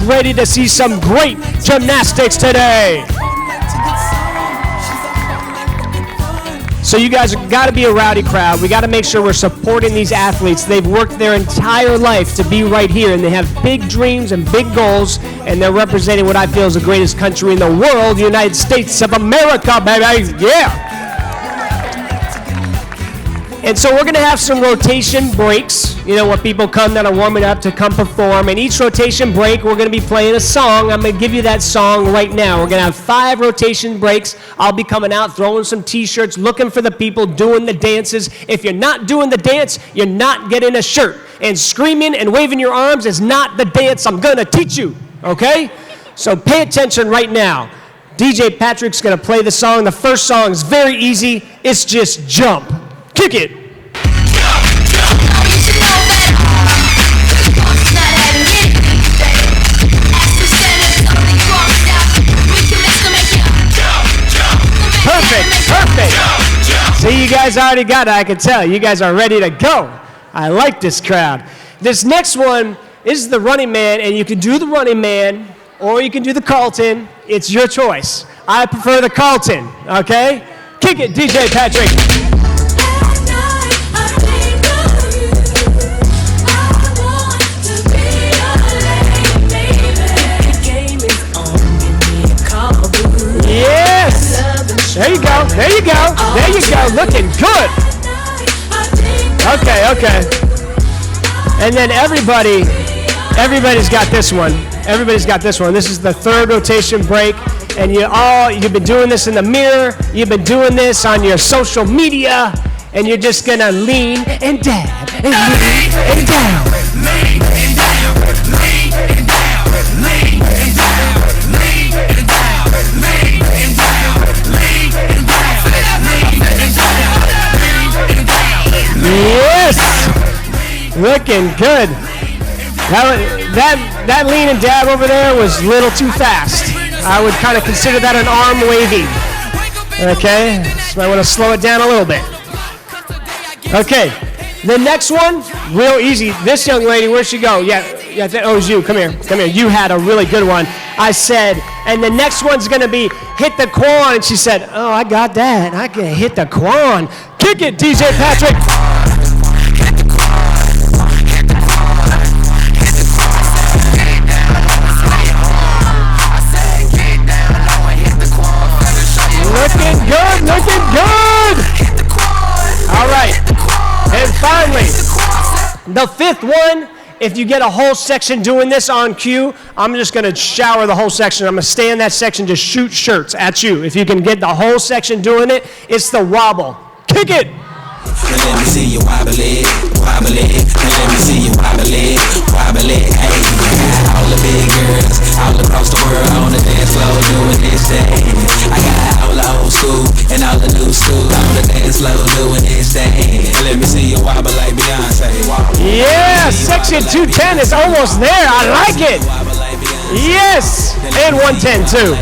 ready to see some great gymnastics today. So you guys got to be a rowdy crowd. We got to make sure we're supporting these athletes. They've worked their entire life to be right here, and they have big dreams and big goals, and they're representing what I feel is the greatest country in the world, the United States of America, baby. Yeah. And so we're going to have some rotation breaks, you know, where people come that are warming up to come perform. And each rotation break, we're going to be playing a song. I'm going to give you that song right now. We're going to have 5 rotation breaks. I'll be coming out, throwing some T-shirts, looking for the people doing the dances. If you're not doing the dance, you're not getting a shirt. And screaming and waving your arms is not the dance I'm going to teach you, okay? So pay attention right now. DJ Patrick's going to play the song. The first song is very easy. It's just Jump. Kick it. Perfect. See, you guys already got it. I can tell. You guys are ready to go. I like this crowd. This next one is the running man, and you can do the running man or you can do the Carlton. It's your choice. I prefer the Carlton, okay? Kick it, DJ Patrick. Yes! There you go. Looking good. Okay. And then everybody's got this one. This is the third rotation break. And you've been doing this in the mirror. You've been doing this on your social media. And you're just going to lean and dab and lean and down. Lean and down. Lean and down. Lean and down. Lean and down. Lean and down. Lean and down. Yes! Looking good. That lean and dab over there was a little too fast. I would kind of consider that an arm waving. Okay? So I want to slow it down a little bit. Okay. The next one, real easy. This young lady, where'd she go? Yeah, it was you. Come here. You had a really good one. I said, and the next one's going to be hit the quan. And she said, oh, I got that. I can hit the quan. Kick it, DJ Patrick. Looking good. All right. And finally, the fifth one, if you get a whole section doing this on cue, I'm just going to shower the whole section. I'm going to stay in that section to shoot shirts at you. If you can get the whole section doing it, it's the wobble. Kick it. Let me see you wobble it. Let me see you wobble it. Hey, all the big girls all across the world on the dance floor doing this thing. I got all the old school and all the new school on the dance floor doing this thing. Let me see you wobble like Beyonce. Yeah, section 210 is almost there. I like it. Yes, and 110 too.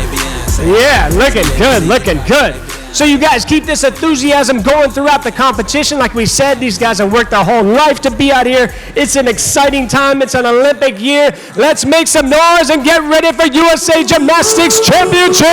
Yeah, looking good. So you guys keep this enthusiasm going throughout the competition. Like we said, these guys have worked their whole life to be out here. It's an exciting time. It's an Olympic year. Let's make some noise and get ready for USA Gymnastics Championships!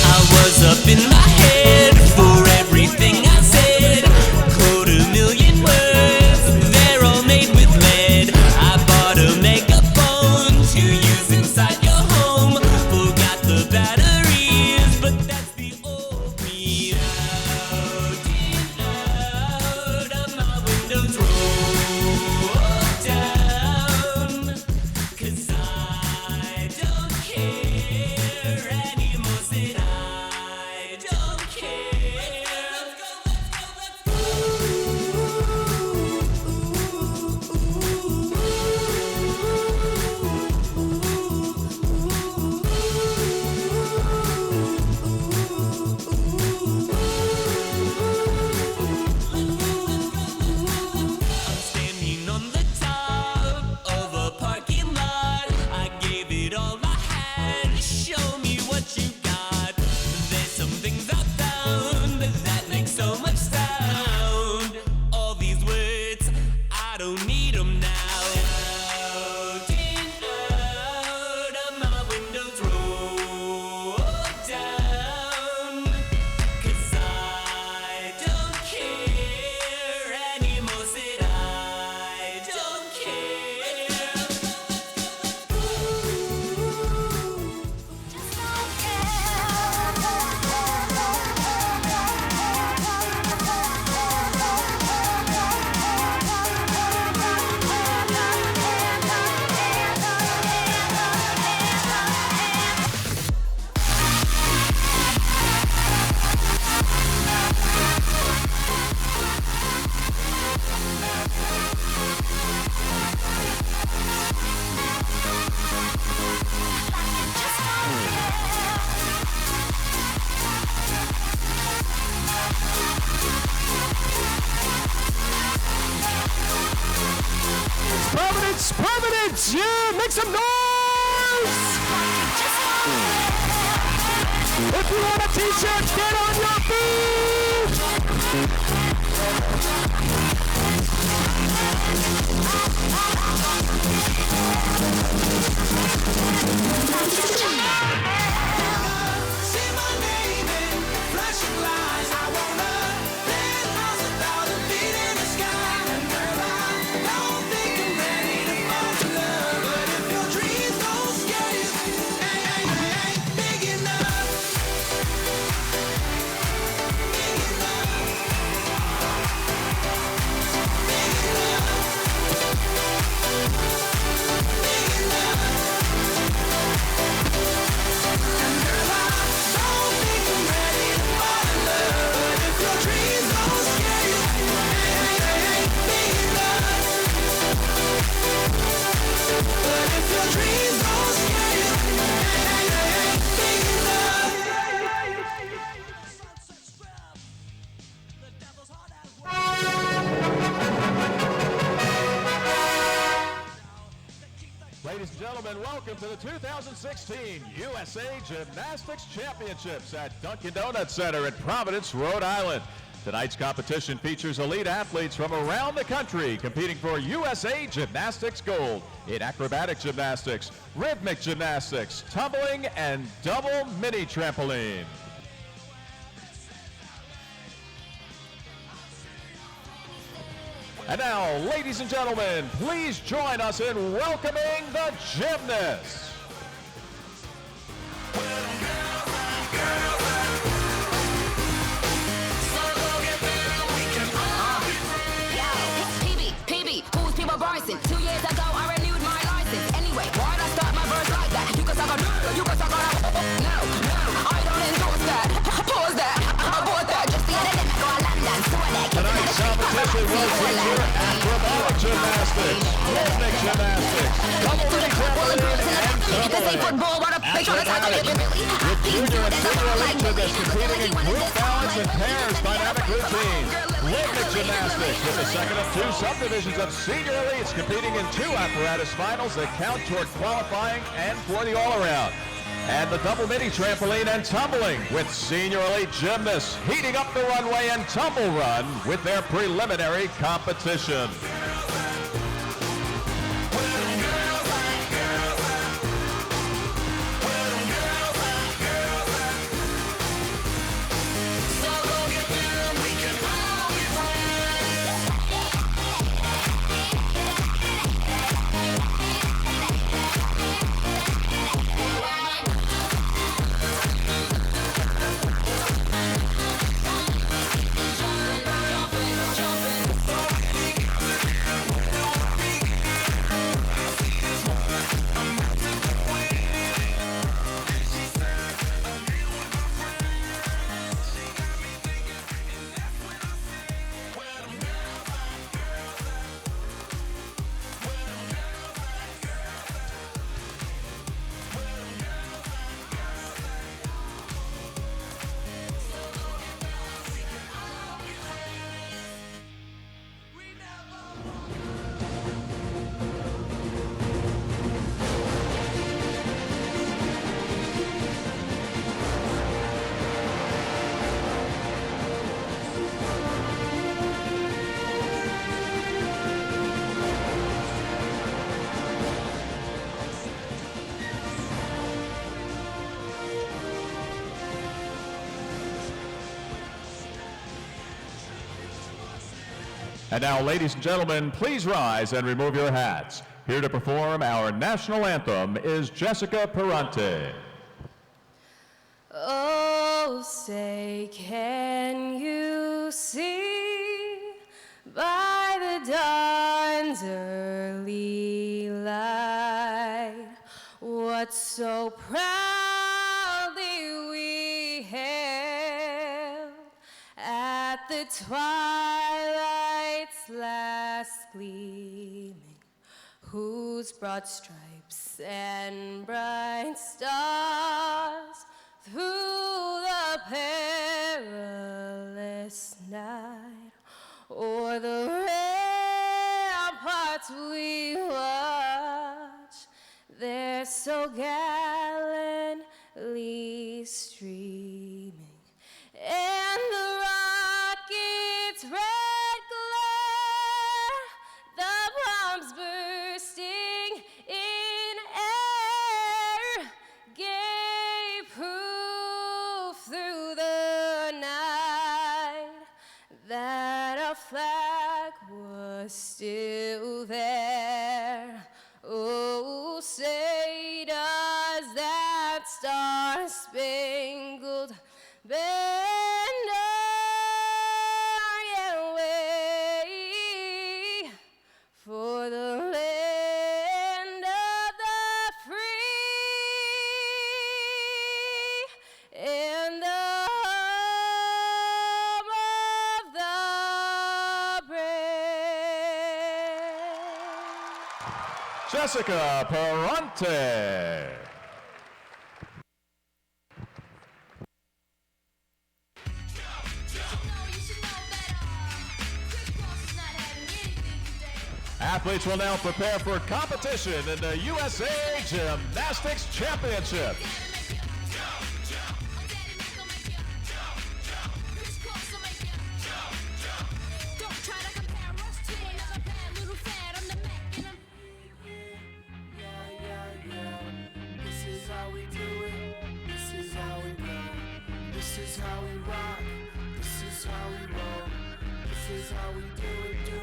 I was up in my head for Yeah, make some noise! If you want a t-shirt, get on your feet! Say my name and flashing lights. I wanna land miles 1,000 feet in the sky. And girl, I don't think I'm ready to fall in love, but if your dreams don't scare you, ain't big enough. Big enough. Big enough. Big enough. And girl, I don't think I'm ready to fall in love, but if your dreams don't scare you, ain't big enough. But if your dreams don't scare you, ain't big enough. The devil's hard at Ladies and gentlemen, welcome to the 2016 USA Gymnastics Championships at Dunkin Donut Center in Providence, Rhode Island. Tonight's competition features elite athletes from around the country competing for USA Gymnastics gold in acrobatic gymnastics, rhythmic gymnastics, tumbling, and double mini trampoline. And now, ladies and gentlemen, please join us in welcoming the gymnasts. PB, who's people Bryson? 2 years ago, I renewed my license. Anyway, why'd I start my verse like that? You can suck on, you can suck on. No, I don't endorse that. Pause that, abort that. Just the other day, I go to London, Sweden. Tonight's competition will feature acrobatic gymnastics, rhythmic gymnastics, double mini trampoline, and This ain't tumbling. football, what a bitch on the tackle. With junior and senior elite gymnasts competing in group balance and pairs dynamic routines. Rhythmic gymnastics with the second of two subdivisions of senior elites competing in two apparatus finals that count toward qualifying and for the all-around. And the double mini trampoline and tumbling with senior elite gymnasts heating up the runway and tumble run with their preliminary competition. And now, ladies and gentlemen, please rise and remove your hats. Here to perform our national anthem is Jessica Perante. Oh, say, can you see by the dawn's early light what so proudly we hailed at the twilight's last gleaming, whose broad stripes and bright stars through the perilous night o'er the ramparts we watched so gallantly streaming, and the rocket's red glare, the bombs bursting in air, gave proof through the night that our flag was still there. Oh, say does that star-spangled banner yet wave for the land of the free and the home of the brave. Jessica Parente. Athletes will now prepare for competition in the USA Gymnastics Championship. This is how we do it. This is how we go. This is how we rock. This is how we roll. This is how we do it. Do it.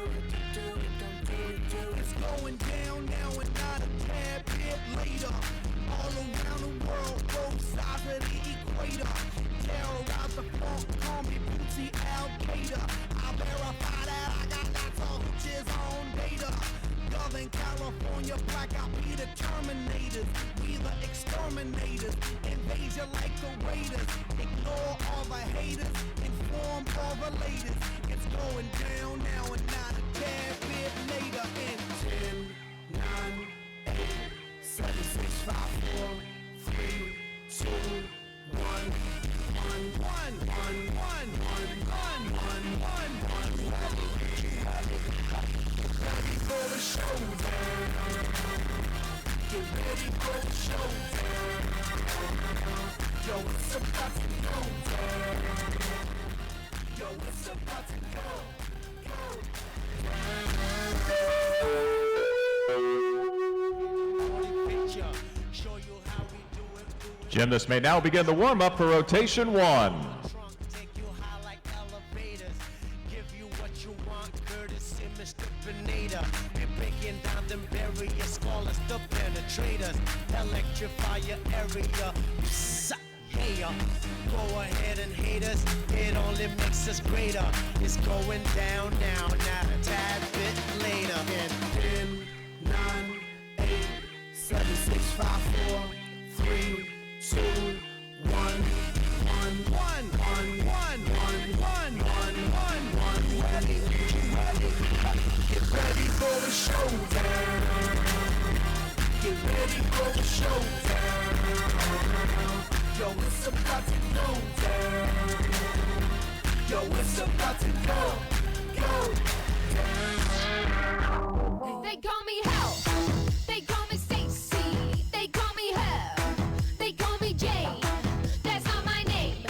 Do it. Don't do it. Do it. It's going down now and not a tad bit later. All around the world, both sides of the equator. Terrorize the funk, call me Bootsy Al-Qaeda. I'll verify that I got lots of hooches on data. Southern California, blackout, be the terminators. We the exterminators. Invade you like the Raiders. Ignore all the haters. Inform all the latest. It's going down now and not a tad bit later. In 10, 9, 8, 7, 6, 5, 4, 3, 2, 1, 1, 1, 1, 1, 1, 1, 1, 1, 1. Ready for the showdown. Get ready for the showdown. Yo, it's about to go down. Yo, it's about to go down. Gymnasts may now begin the warm-up for rotation 1. Take you high like elevators. Give you what you want, courtesy, Mr. Grenada. We're breaking down them barriers, call us the penetrators. Electrify your area. Hey, go ahead and hate us. It only makes us greater. It's going down now, not a tad bit later. In 10, 9, 8, 7, 6, 5, 4, 3, 2, 1, 1, 1, 1, 1, 1, 1, 1, 1, 1. Get ready for the showdown. Get ready for the showdown. Yo, it's about to go down. Yo, it's about to go down. They call me Hell. They call me Stacy. They call me Hell. They call me Jane. That's not my name.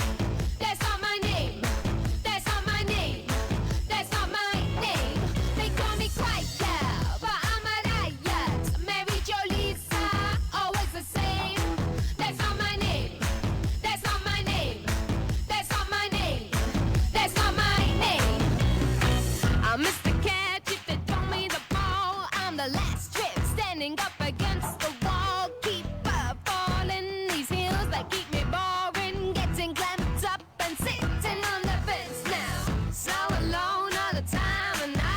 That's not my name. That's not my name. That's not my name. They call me Quiet Gal, but I'm a riot. Mary Jo Lisa, always the same. That's not my name. That's not my name. That's not my name. That's not my name. I'm Mr. Catch if they throw me the ball. I'm the last trip standing up against the wall. Keep falling these heels that keep me boring. Getting clamped up and sitting on the fence now. So alone all the time and I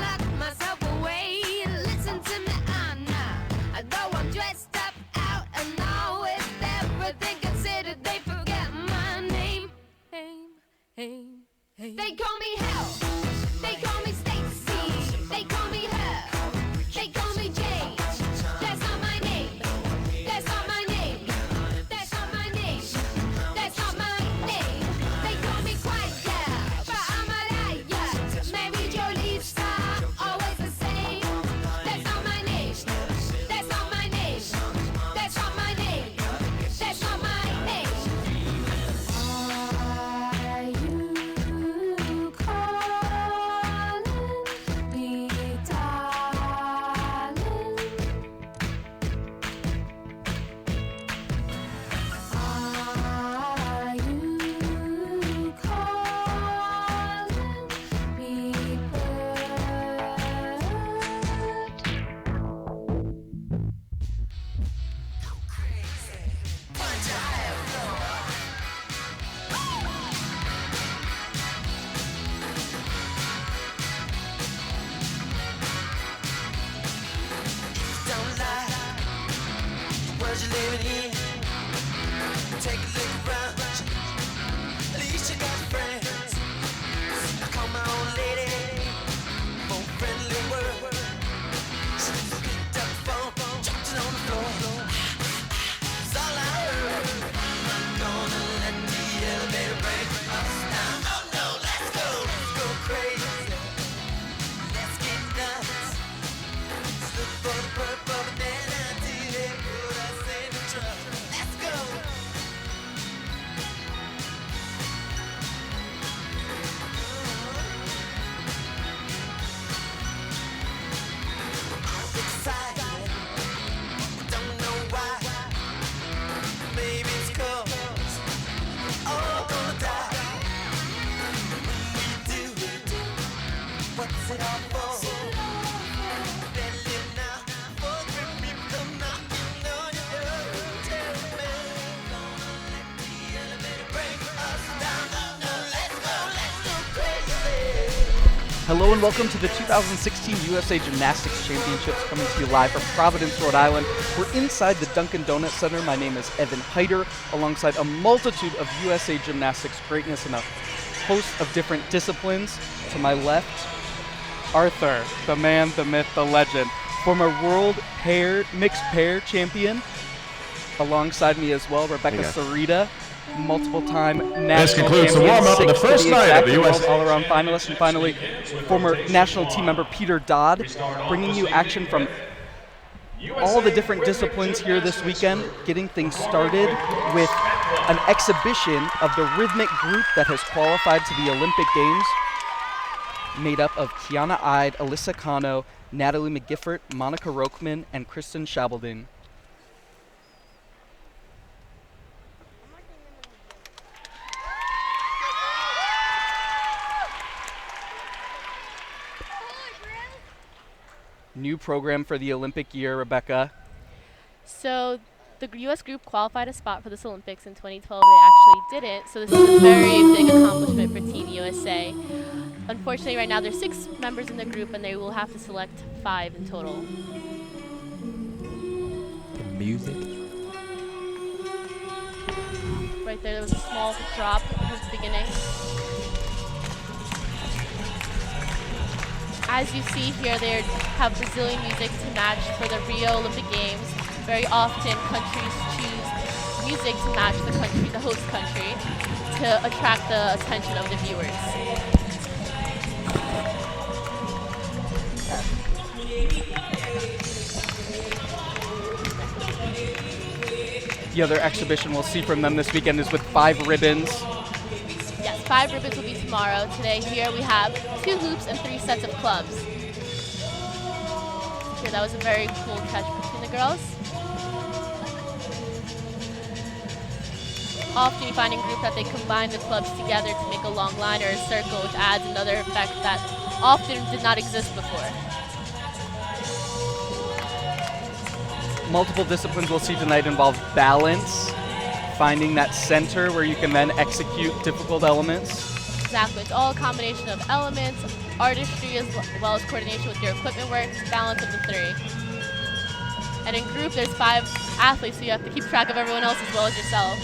lock myself away. Listen to me, I'm not. Though I'm dressed up out and all with everything considered, they forget my name. They call me Hell. They call me Stacy. They call me Her. They call me Jane. That's not my name. That's not my name. That's not my name. That's not my name. They call me Quiet Gal, but I'm a riot. Mary Jo Lisa, always the same. That's not my name. That's not my name. That's take a look around. At least you got friends. I call my old lady, more friendly word. She picked up the phone, dropped it on the floor. It's all I heard. I'm not gonna let the elevator break us down. Oh no, let's go crazy. Let's get nuts. Let's look for the purple banana till they put us in the truck. Let's go. I'm excited, don't know why. Maybe it's 'cause we're all gonna die. When we do it, what's it all for? Belly now, for the people come knocking on your door. Tell me, gonna let the elevator break us down. Oh no, let's go crazy. Hello and welcome to the 2016 USA Gymnastics Championships, coming to you live from Providence, Rhode Island. We're inside the Dunkin Donut Center. My name is Evan Heider, alongside a multitude of USA Gymnastics greatness in a host of different disciplines. To my left, Arthur, the man, the myth, the legend, former world mixed pair champion. Alongside me as well, Rebecca Sarita, multiple-time national concludes the champion, warm-up of the sixth to first be night of exact, the world US all-around finalist, and finally, former national team member Peter Dodd, bringing you action from all the different disciplines here this weekend, getting things started with an exhibition of the rhythmic group that has qualified to the Olympic Games, made up of Kiana Ide, Alyssa Cano, Natalie McGiffert, Monica Rochman, and Kristen Shabaldin. New program for the Olympic year, Rebecca. So the U.S. group qualified a spot for this Olympics in 2012. They actually didn't, so this is a very big accomplishment for Team USA. Unfortunately, right now there's 6 members in the group, and they will have to select 5 in total. Music. Right there was a small drop at the beginning. As you see here, they have Brazilian music to match for the Rio Olympic Games. Very often, countries choose music to match the host country, to attract the attention of the viewers. The other exhibition we'll see from them this weekend is with 5 ribbons. Yes, 5 ribbons will be tomorrow. Today here we have 2 hoops and 3 sets of clubs. Here, that was a very cool catch between the girls. Often you find in group that they combine the clubs together to make a long line or a circle, which adds another effect that often did not exist before. Multiple disciplines we'll see tonight involve balance, finding that center where you can then execute difficult elements. Exactly, it's all a combination of elements, artistry, as well as coordination with your equipment work, balance of the 3. And in group, there's 5 athletes, so you have to keep track of everyone else as well as yourself.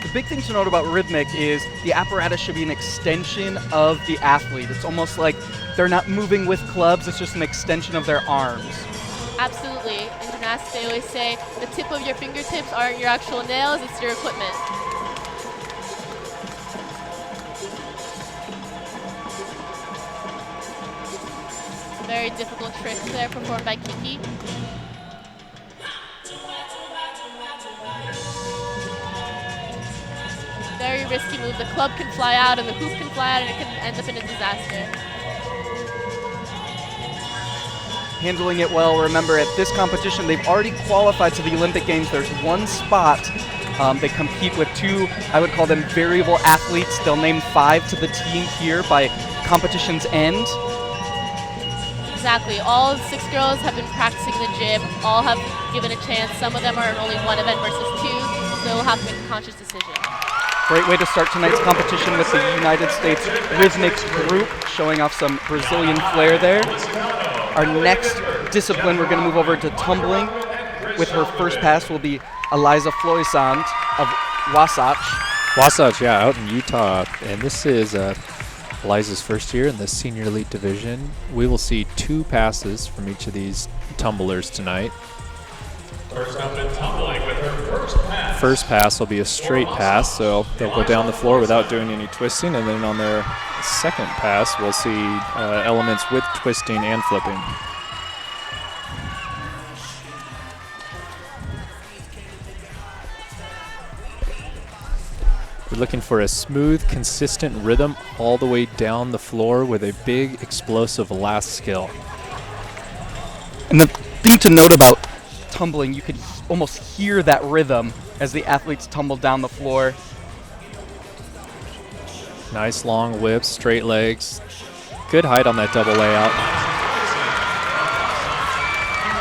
The big thing to note about rhythmic is the apparatus should be an extension of the athlete. It's almost like they're not moving with clubs, it's just an extension of their arms. Absolutely. In gymnastics, they always say the tip of your fingertips aren't your actual nails, it's your equipment. Very difficult tricks there performed by Kiki. Very risky move. The club can fly out and the hoop can fly out and it can end up in a disaster. Handling it well. Remember, at this competition, they've already qualified to the Olympic Games. There's 1 spot. They compete with 2, I would call them variable athletes. They'll name 5 to the team here by competition's end. Exactly. All 6 girls have been practicing the gym. All have given a chance. Some of them are in only 1 event versus 2, so they'll have to make a conscious decision. Great way to start tonight's competition with the United States Rhythmic group, showing off some Brazilian flair there. Our next discipline, we're going to move over to tumbling. With her first pass will be Eliza Floysand of Wasatch. Wasatch, yeah, out in Utah. And this is Eliza's first year in the Senior Elite Division. We will see 2 passes from each of these tumblers tonight. First up in tumbling with her first pass. First pass will be a straight pass, so they'll go down the floor without doing any twisting. And then on their second pass, we'll see elements with twisting and flipping. We're looking for a smooth, consistent rhythm all the way down the floor with a big, explosive last skill. And the thing to note about tumbling, you could almost hear that rhythm as the athletes tumble down the floor. Nice long whips, straight legs. Good height on that double layout.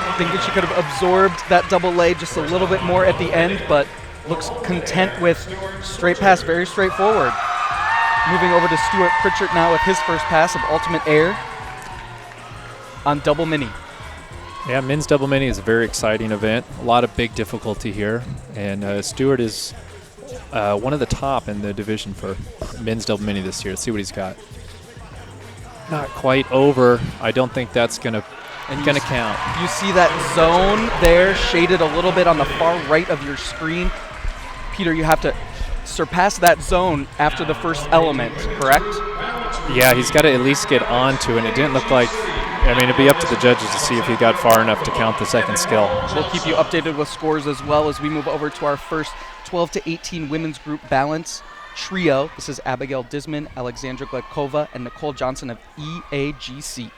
I think that she could have absorbed that double lay just a little bit more at the end, but looks content with straight pass, very straightforward. Moving over to Stuart Pritchard now with his first pass of Ultimate Air on double mini. Yeah, men's double mini is a very exciting event. A lot of big difficulty here. And Stuart is one of the top in the division for men's double mini this year. Let's see what he's got. Not quite over. I don't think that's gonna count. You see that zone there shaded a little bit on the far right of your screen. Peter, you have to surpass that zone after the first element, correct? Yeah, he's got to at least get onto, and it didn't look like, I mean, it'd be up to the judges to see if he got far enough to count the second skill. We'll keep you updated with scores as well as we move over to our first 12 to 18 women's group balance trio. This is Abigail Disman, Alexandra Gledkova, and Nicole Johnson of EAGC.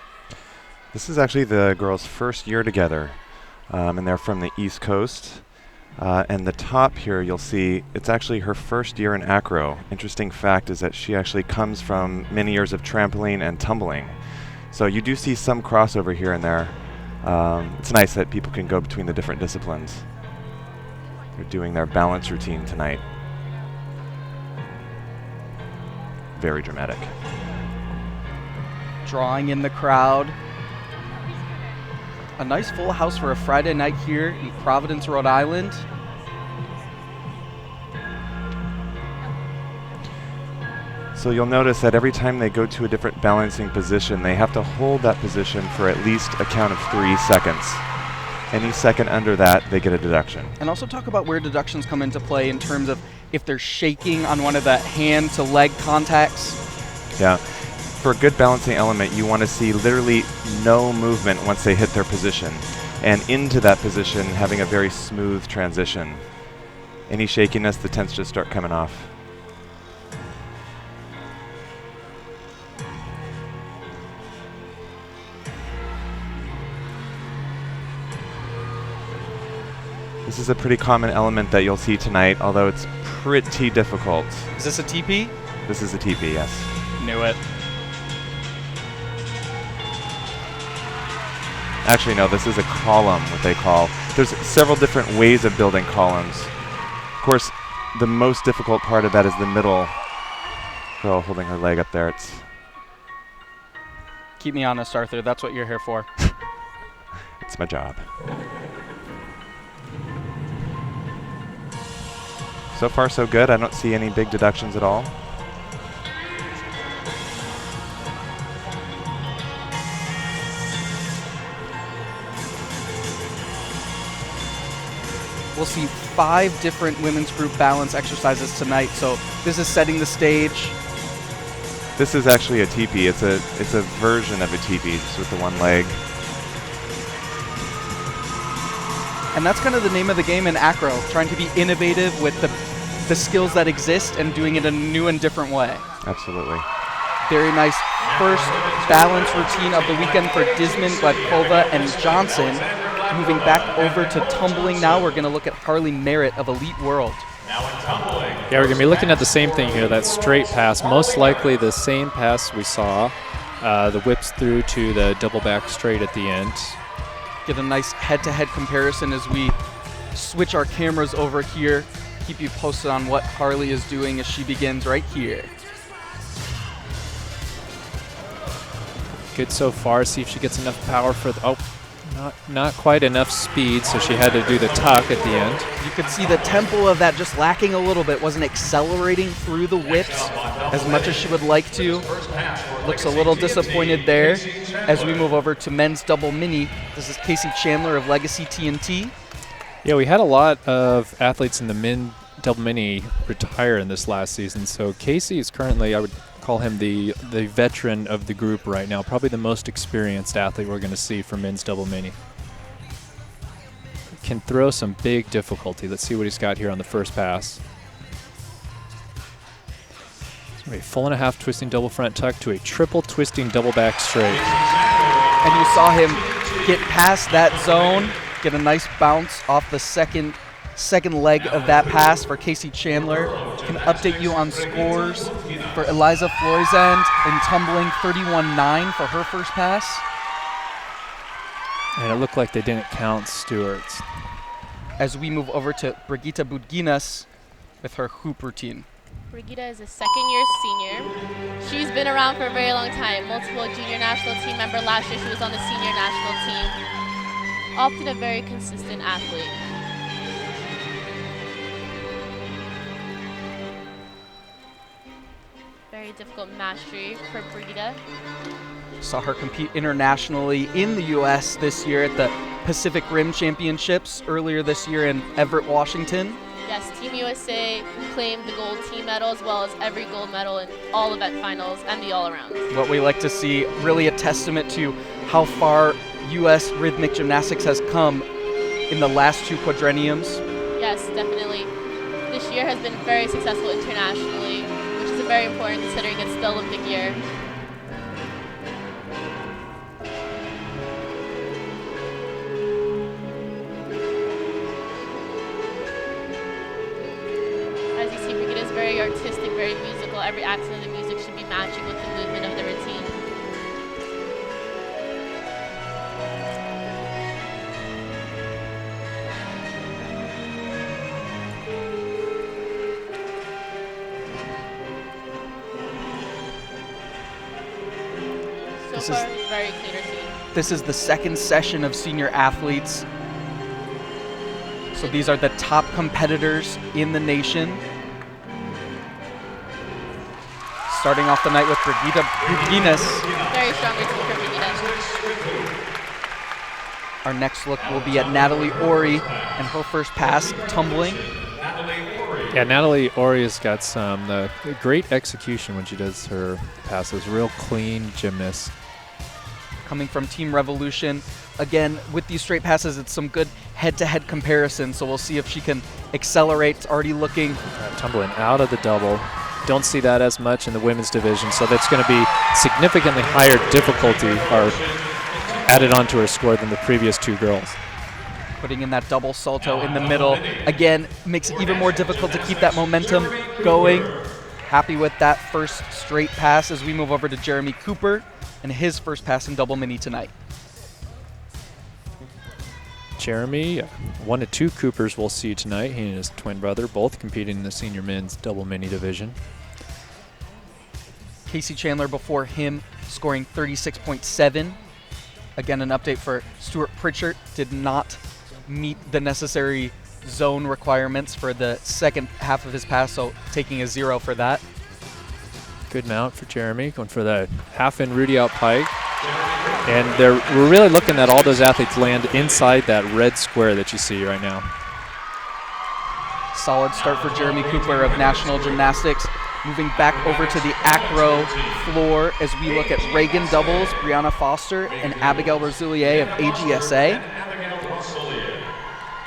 This is actually the girls' first year together, and they're from the East Coast. And the top here, you'll see, it's actually her first year in acro. Interesting fact is that she actually comes from many years of trampoline and tumbling. So you do see some crossover here and there. It's nice that people can go between the different disciplines. They're doing their balance routine tonight. Very dramatic. Drawing in the crowd. A nice full house for a Friday night here in Providence, Rhode Island. So you'll notice that every time they go to a different balancing position, they have to hold that position for at least a count of 3 seconds. Any second under that, they get a deduction. And also talk about where deductions come into play in terms of if they're shaking on one of the hand to leg contacts. Yeah. For a good balancing element, you want to see literally no movement once they hit their position, and into that position having a very smooth transition. Any shakiness, the tends to start coming off. This is a pretty common element that you'll see tonight, although it's pretty difficult. Is this a TP? This is a TP, yes. Knew it. Actually, no, this is a column, what they call. There's several different ways of building columns. Of course, the most difficult part of that is the middle girl holding her leg up there. It's Keep me honest, Arthur. That's what you're here for. it's my job. So far, so good. I don't see any big deductions at all. We'll see 5 different women's group balance exercises tonight, so this is setting the stage. This is actually a teepee. It's a version of a teepee, just with the one leg. And that's kind of the name of the game in acro, trying to be innovative with the skills that exist and doing it in a new and different way. Absolutely. Very nice first balance routine of the weekend for Disman, Gledkova, and Johnson. Moving back over to tumbling now, we're going to look at Harley Merritt of Elite World. Yeah, we're going to be looking at the same thing here, that straight pass. Most likely the same pass we saw. The whips through to the double back straight at the end. Get a nice head-to-head comparison as we switch our cameras over here. Keep you posted on what Harley is doing as she begins right here. Good so far. See if she gets enough power for the... Oh, Not quite enough speed, so she had to do the tuck at the end. You could see the tempo of that just lacking a little bit. Wasn't accelerating through the whips as much as she would like to. Looks a little disappointed there. As we move over to men's double mini, this is Casey Chandler of Legacy TNT. Yeah, we had a lot of athletes in the men double mini retire in this last season, so Casey is currently, I would call him the veteran of the group right now, probably the most experienced athlete we're going to see for men's double mini. Can throw some big difficulty. Let's see what he's got here on the first pass. It's going to be a 1.5 twisting double front tuck to a triple twisting double back straight. And you saw him get past that zone, get a nice bounce off the second leg of that pass for Casey Chandler. Can update you on scores for Eliza Floizand in tumbling 31.9 for her first pass. And it looked like they didn't count Stewart's. As we move over to Brigitte Budginas with her hoop routine. Brigitte is a second-year senior. She's been around for a very long time. Multiple junior national team member. Last year she was on the senior national team. Often a very consistent athlete. Very difficult mastery for Brigitte. Saw her compete internationally in the U.S. this year at the Pacific Rim Championships earlier this year in Everett, Washington. Yes, Team USA claimed the gold team medal as well as every gold medal in all event finals and the all-around. What we like to see, really a testament to how far U.S. rhythmic gymnastics has come in the last two quadrenniums. Yes, definitely. This year has been very successful internationally, which is very important considering it's the Olympic year. As you see, Brigitte is very artistic, very musical. Every accent of the music should be matching with the movement of the routine. So far, very clean routine. This is the second session of senior athletes. So these are the top competitors in the nation. Starting off the night with Brigitte Budginas. Very strong routine for Brigitte. Our next look will be at Natalie Ori and her first pass tumbling. Yeah, Natalie Ori has got some great execution when she does her passes. Real clean gymnast. Coming from Team Revolution. Again, with these straight passes, it's some good head-to-head comparison, so we'll see if she can accelerate. It's already looking. Tumbling out of the double. Don't see that as much in the women's division, so that's going to be significantly higher difficulty or added onto her score than the previous two girls. Putting in that double salto in the middle. Again, makes it even more difficult to keep that momentum going. Happy with that first straight pass as we move over to Jeremy Cooper and his first pass in double mini tonight. Jeremy, one of two Coopers we'll see tonight. He and his twin brother both competing in the senior men's double mini division. Casey Chandler before him scoring 36.7. Again, an update for Stuart Pritchard. Did not meet the necessary zone requirements for the second half of his pass, so taking a 0 for that. Good mount for Jeremy, going for the half-in Rudy out pike. And we're really looking at all those athletes land inside that red square that you see right now. Solid start for Jeremy Cooper of National Gymnastics. Moving back over to the acro floor as we look at Reagan doubles, Brianna Foster and Abigail Rosilier of AGSA.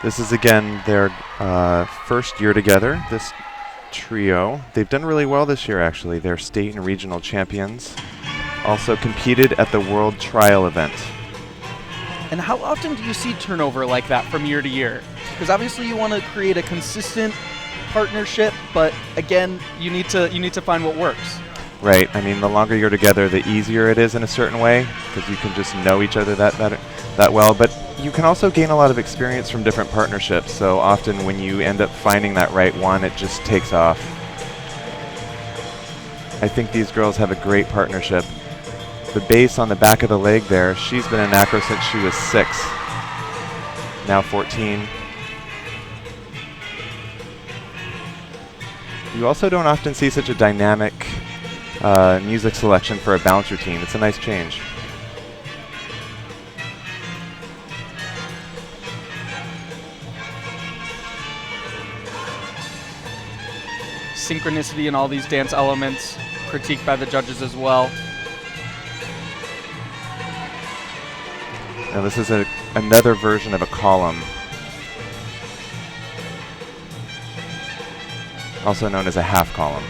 This is, again, their first year together, this trio. They've done really well this year, actually. They're state and regional champions. Also competed at the World Trial event. And how often do you see turnover like that from year to year? Because obviously you want to create a consistent partnership, but again, you need to find what works. Right. I mean, the longer you're together, the easier it is in a certain way, because you can just know each other that well. But you can also gain a lot of experience from different partnerships. So often when you end up finding that right one, it just takes off. I think these girls have a great partnership. the base on the back of the leg there. She's been in acro since she was 6, now 14. You also don't often see such a dynamic music selection for a balance routine. It's a nice change. Synchronicity in all these dance elements, critiqued by the judges as well. Now this is another version of a column, also known as a half column.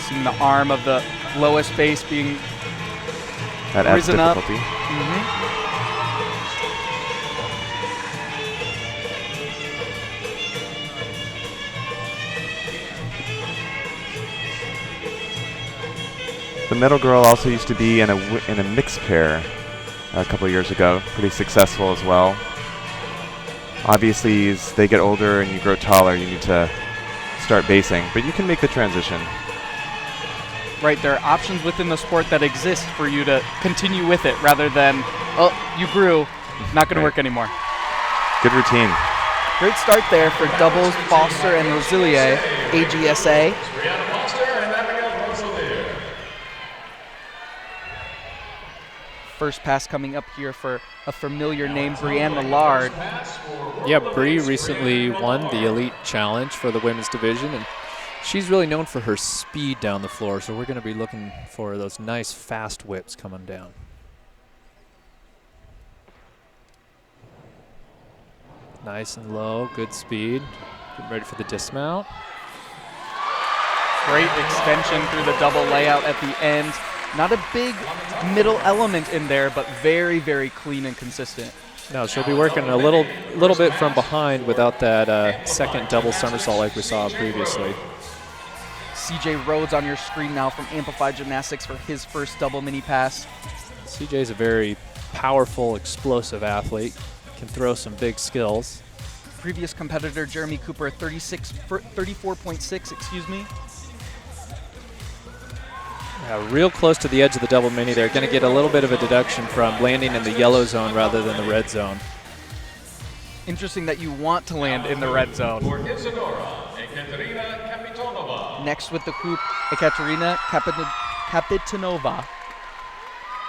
Seeing the arm of the lowest base being That adds risen up. difficulty. The middle girl also used to be in a mixed pair a couple years ago, pretty successful as well. Obviously, as they get older and you grow taller, you need to start basing, but you can make the transition. Right, there are options within the sport that exist for you to continue with it rather than, oh, you grew, not going to work anymore. Good routine. Great start there for doubles, Foster and Rosilier, AGSA. First pass coming up here for a familiar name, Brianne Millard. Yeah, Bree recently won the Elite Challenge for the women's division, and she's really known for her speed down the floor, so we're going to be looking for those nice fast whips coming down. Nice and low, good speed. Getting ready for the dismount. Great extension through the double layout at the end. Not a big middle element in there, but very, very clean and consistent. No, she'll be working a little bit from behind without that second double somersault like we saw previously. CJ Rhodes on your screen now from Amplified Gymnastics for his first double mini pass. CJ is a very powerful, explosive athlete. Can throw some big skills. Previous competitor Jeremy Cooper, 34.6, excuse me. Yeah, real close to the edge of the double mini. They're going to get a little bit of a deduction from landing in the yellow zone rather than the red zone. Interesting that you want to land in the red zone. Next with the hoop, Ekaterina Kapitanova.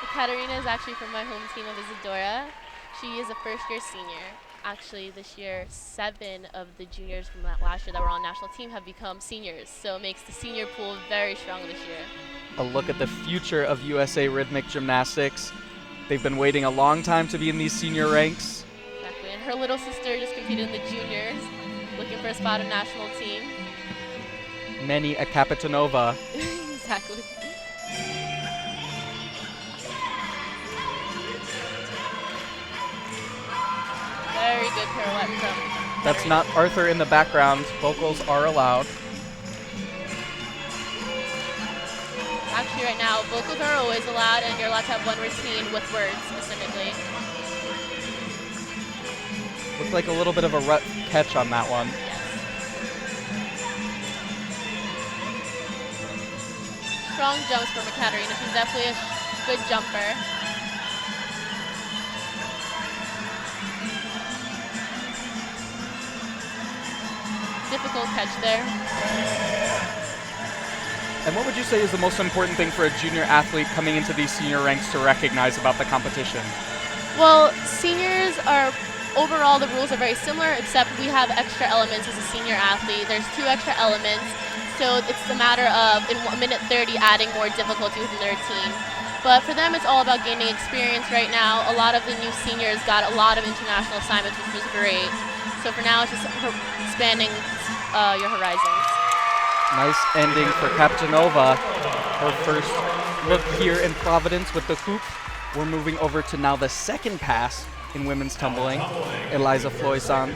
Ekaterina is actually from my home team of Isadora. She is a first-year senior. Actually, this year, 7 of the juniors from last year that were on national team have become seniors, so it makes the senior pool very strong this year. A look at the future of USA Rhythmic Gymnastics. They've been waiting a long time to be in these senior ranks. Exactly, and her little sister just competed in the juniors, looking for a spot on national team. Many a Kapitanova. Exactly. Very good pirouette from That's not Arthur in the background. Vocals are allowed. Actually, right now, vocals are always allowed, and you're allowed to have one routine with words specifically. Looked like a little bit of a rut catch on that one. Yes. Strong jumps from Ekaterina. She's definitely a good jumper. Difficult catch there. And what would you say is the most important thing for a junior athlete coming into these senior ranks to recognize about the competition? Well, seniors are, overall the rules are very similar, except we have extra elements as a senior athlete. There's 2 extra elements, so it's a matter of, in 1 minute 30, adding more difficulty within their routine. But for them, it's all about gaining experience right now. A lot of the new seniors got a lot of international assignments, which was great. So for now, it's just expanding your horizons. Nice ending for Kapitanova. Her first look here in Providence with the hoop. We're moving over to now the second pass in women's tumbling. Eliza Floysand.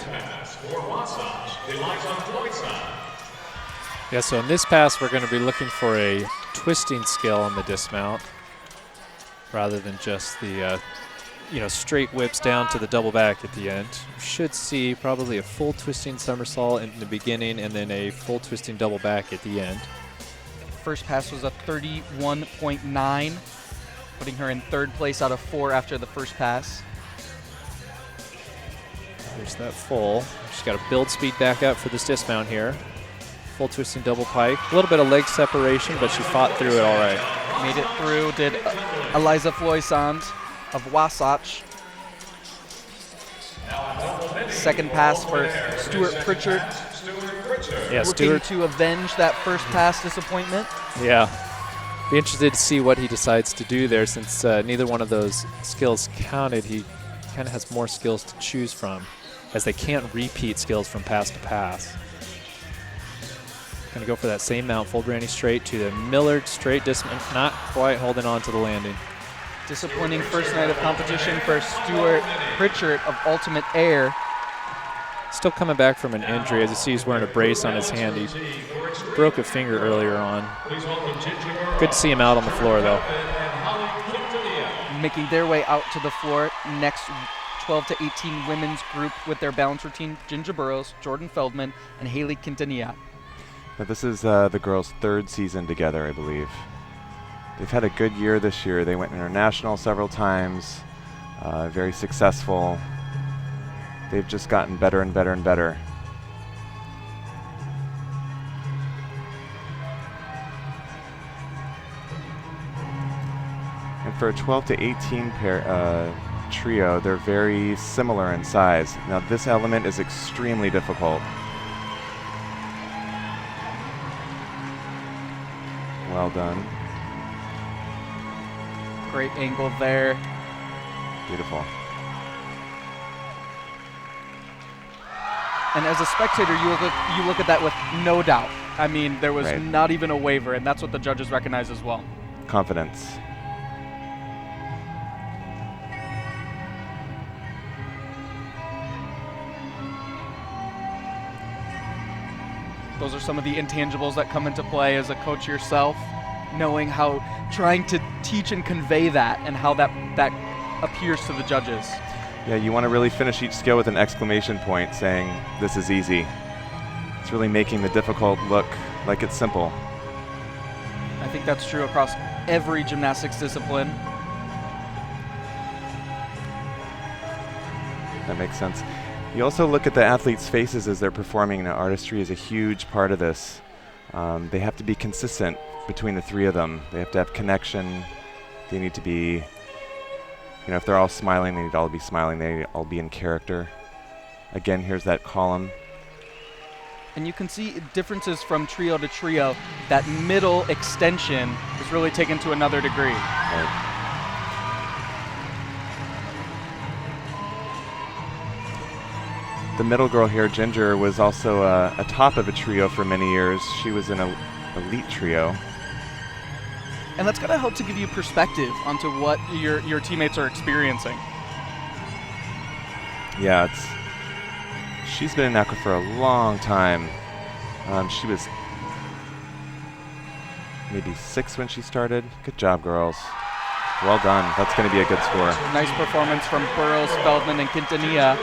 Yeah, so in this pass, we're going to be looking for a twisting skill on the dismount rather than just the straight whips down to the double back at the end. You should see probably a full twisting somersault in the beginning and then a full twisting double back at the end. first pass was a 31.9, putting her in 3rd place out of 4 after the first pass. There's that full. She's got to build speed back up for this dismount here. Full twisting double pike. A little bit of leg separation, but she fought through it all right. Made it through, did Eliza Floysand of Wasatch. Second pass for Stuart Pritchard. Yeah, looking Stuart to avenge that first pass disappointment. Yeah. Be interested to see what he decides to do there, since neither one of those skills counted. He kind of has more skills to choose from, as they can't repeat skills from pass to pass. Going to go for that same mount, full granny straight to the Millard straight dismount, not quite holding on to the landing. Disappointing first night of competition for Stuart Pritchard of Ultimate Air. Still coming back from an injury. As you see, he's wearing a brace on his hand. He broke a finger earlier on. Good to see him out on the floor, though. Making their way out to the floor. Next 12 to 18 women's group with their balance routine, Ginger Burrows, Jordan Feldman, and Haley Quintanilla. Now this is the girls' 3rd season together, I believe. They've had a good year this year. They went international several times, very successful. They've just gotten better and better and better. And for a 12 to 18 pair trio, they're very similar in size. Now this element is extremely difficult. Well done. Great angle there. Beautiful. And as a spectator, you look at that with no doubt. I mean, there was Right. not even a waver, and that's what the judges recognize as well. Confidence. Those are some of the intangibles that come into play as a coach yourself, knowing how, trying to teach and convey that, and how that appears to the judges. Yeah, you want to really finish each skill with an exclamation point saying, this is easy. It's really making the difficult look like it's simple. I think that's true across every gymnastics discipline. That makes sense. You also look at the athletes' faces as they're performing. Now, artistry is a huge part of this. They have to be consistent between the 3 of them. They have to have connection. They need to be, if they're all smiling, they need to all be smiling. They need to all be in character. Again, here's that column. And you can see differences from trio to trio. That middle extension is really taken to another degree. Right. The middle girl here, Ginger, was also a top of a trio for many years. She was in an elite trio. And that's going to help to give you perspective onto what your teammates are experiencing. Yeah, she's been in Aqua for a long time. She was maybe 6 when she started. Good job, girls. Well done. That's going to be a good score. Nice performance from Burrows, Feldman, and Quintanilla.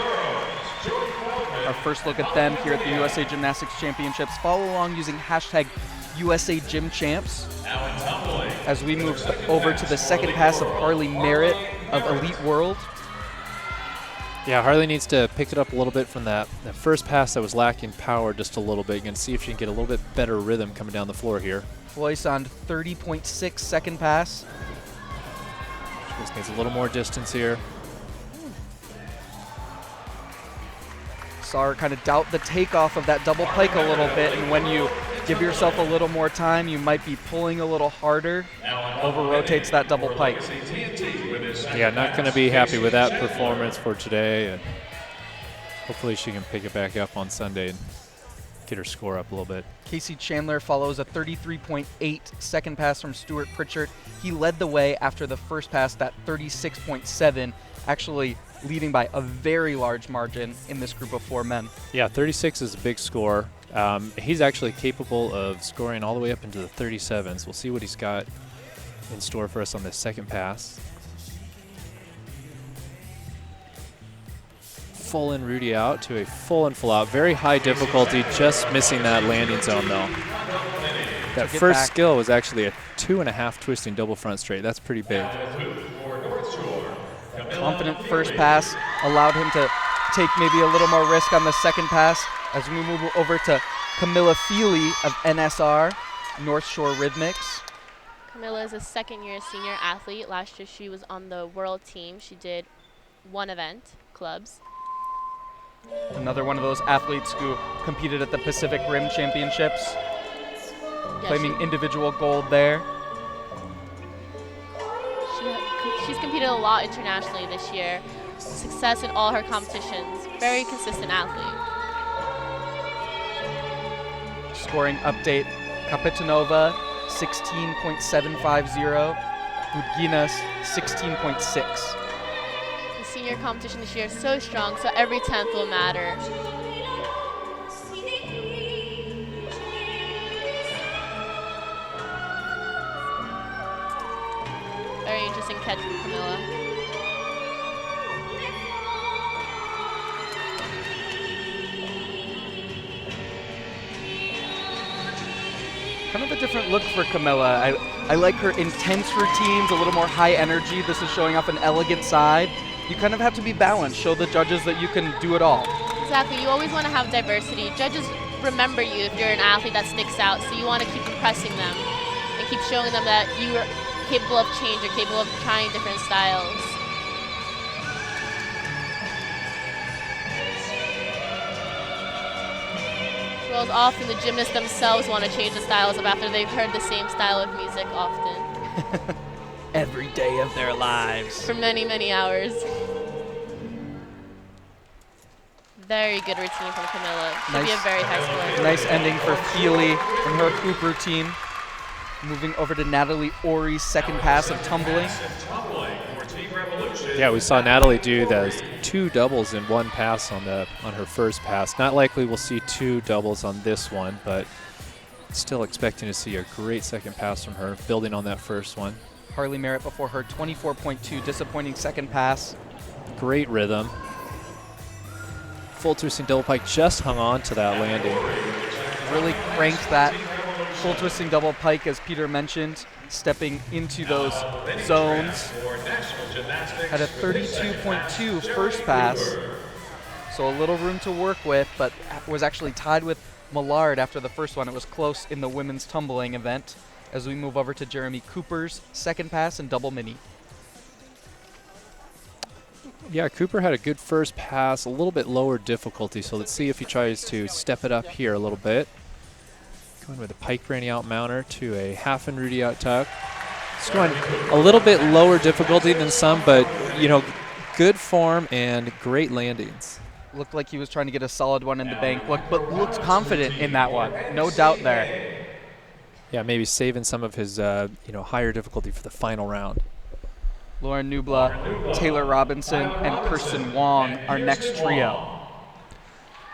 Our first look at them here at the USA Gymnastics Championships. Follow along using hashtag USA Gym Champs as we move over to the second pass of Harley Merritt of Elite World. Yeah, Harley needs to pick it up a little bit from that first pass that was lacking power just a little bit. You're going to see if she can get a little bit better rhythm coming down the floor here. Floyce on 30.6 second pass. She just needs a little more distance here. Saw her kind of doubt the takeoff of that double pike a little bit, and when you give yourself a little more time, you might be pulling a little harder. Over-rotates that double pike. Yeah, not going to be happy with that performance for today. And hopefully she can pick it back up on Sunday and get her score up a little bit. Casey Chandler follows a 33.8 second pass from Stuart Pritchard. He led the way after the first pass, that 36.7, actually leading by a very large margin in this group of 4 men. Yeah, 36 is a big score. He's actually capable of scoring all the way up into the 37s. We'll see what he's got in store for us on this second pass. Full in Rudy out to a full in full out. Very high difficulty, just missing that landing zone though. That took it first back. skill was actually a 2.5 twisting double front straight. That's pretty big. Confident first pass allowed him to take maybe a little more risk on the second pass as we move over to Camilla Feely of NSR, North Shore Rhythmics. Camilla is a second-year senior athlete. Last year she was on the world team. She did one event, clubs. Another one of those athletes who competed at the Pacific Rim Championships, claiming individual gold there. She's competed a lot internationally this year. Success in all her competitions. Very consistent athlete. Scoring update, Kapitanova 16.750, Budginas 16.6. The senior competition this year is so strong, so every 10th will matter. Very interesting catch from Camilla. Kind of a different look for Camilla. I like her intense routines, a little more high energy. This is showing off an elegant side. You kind of have to be balanced, show the judges that you can do it all. Exactly, you always want to have diversity. Judges remember you if you're an athlete that sticks out, so you want to keep impressing them and keep showing them that you are capable of change, you're capable of trying different styles. As well as often the gymnasts themselves want to change the styles up after they've heard the same style of music often. Every day of their lives. For many, many hours. Very good routine from Camilla. Should be a very high score. Nice ending for Feely in her hoop routine. Moving over to Natalie Ori's second pass of tumbling. Yeah, we saw Natalie do those 2 doubles in one pass on her first pass. Not likely we'll see 2 doubles on this one, but still expecting to see a great second pass from her, building on that first one. Harley Merritt before her 24.2, disappointing second pass. Great rhythm. Full twisting double pike, just hung on to that landing. Really cranked that full twisting double pike, as Peter mentioned, stepping into those zones. Had a 32.2 first pass, so a little room to work with, but was actually tied with Millard after the first one. It was close in the women's tumbling event. As we move over to Jeremy Cooper's second pass and double mini. Yeah, Cooper had a good first pass, a little bit lower difficulty, so let's see if he tries to step it up here a little bit. Going with a pike granny out mounter to a half and Rudy out tuck. It's going a little bit lower difficulty than some, but, you know, good form and great landings. Looked like he was trying to get a solid one in the bank, but looked confident in that one. No doubt there. Yeah, maybe saving some of his, higher difficulty for the final round. Lauren Nubla, Taylor Robinson, and Kirsten Wong, our next trio.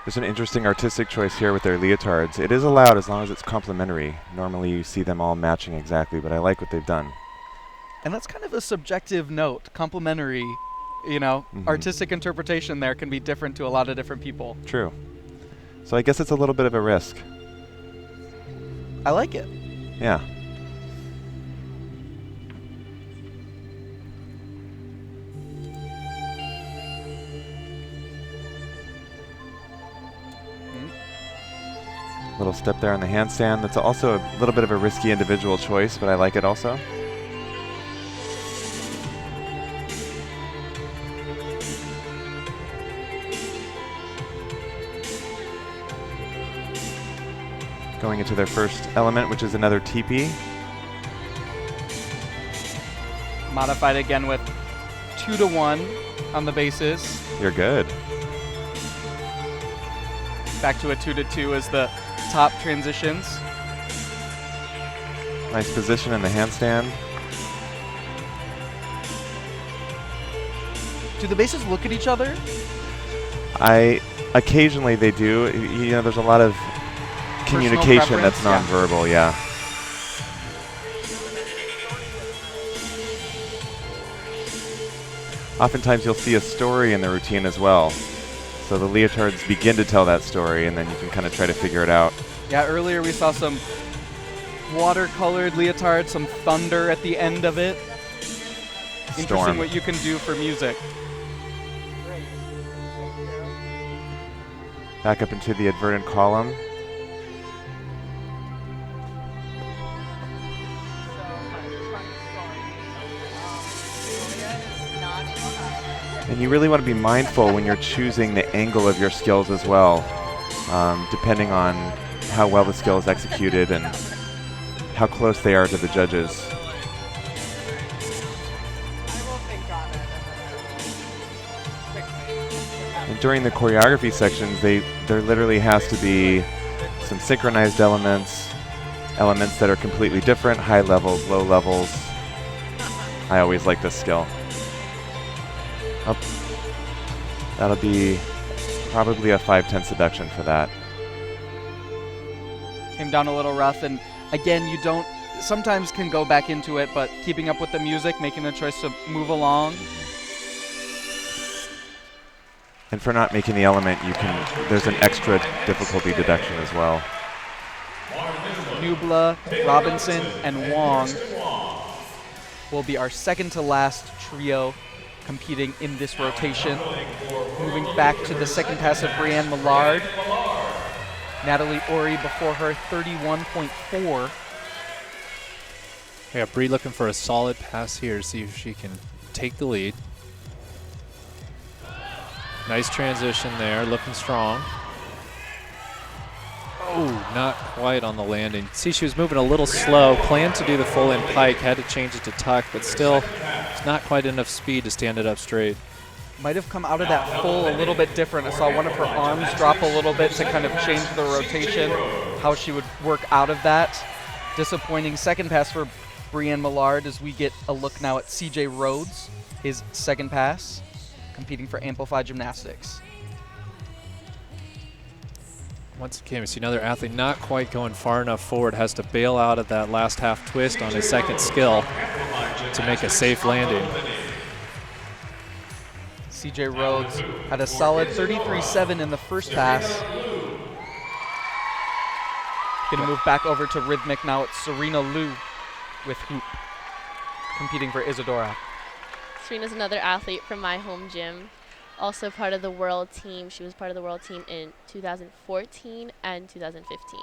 There's an interesting artistic choice here with their leotards. It is allowed as long as it's complementary. Normally you see them all matching exactly, but I like what they've done. And that's kind of a subjective note. Complementary, artistic interpretation there can be different to a lot of different people. True. So I guess it's a little bit of a risk. I like it. Yeah. Little step there on the handstand. That's also a little bit of a risky individual choice, but I like it also. Going into their first element, which is another teepee. Modified again with 2-to-1 on the bases. You're good. Back to a 2-to-2 as the top transitions. Nice position in the handstand. Do the bases look at each other? Occasionally they do. There's a lot of communication that's nonverbal, yeah. Oftentimes you'll see a story in the routine as well. So the leotards begin to tell that story, and then you can kind of try to figure it out. Yeah, earlier we saw some watercolored leotard, some thunder at the end of it. Interesting Storm. what you can do for music. Back up into the inverted column. And you really want to be mindful when you're choosing the angle of your skills as well, depending on how well the skill is executed and how close they are to the judges. And during the choreography sections, there literally has to be some synchronized elements that are completely different, high levels, low levels. I always like this skill. Up. That'll be probably a 5-10 seduction for that. Came down a little rough, and again, you don't sometimes can go back into it, but keeping up with the music, making the choice to move along. And for not making the element, there's an extra difficulty deduction as well. Nubla, Robinson, and Wong will be our second to last trio competing in this rotation. Moving back to the second pass of Brianne Millard. Natalie Ori before her, 31.4. Yeah, Bree looking for a solid pass here to see if she can take the lead. Nice transition there, looking strong. Oh, not quite on the landing. See, she was moving a little slow. Planned to do the full in pike, had to change it to tuck, but still, it's not quite enough speed to stand it up straight. Might have come out of that full a little bit different. I saw one of her arms drop a little bit to kind of change the rotation, how she would work out of that. Disappointing second pass for Brianne Millard as we get a look now at CJ Rhodes, his second pass, competing for Amplify Gymnastics. Once again, we see another athlete not quite going far enough forward, has to bail out of that last half twist on his second skill to make a safe landing. CJ Rhodes had a solid 33.7 in the first pass. Gonna move back over to rhythmic now. It's Serena Liu with hoop, competing for Isadora. Serena's another athlete from my home gym. Also part of the world team. She was part of the world team in 2014 and 2015.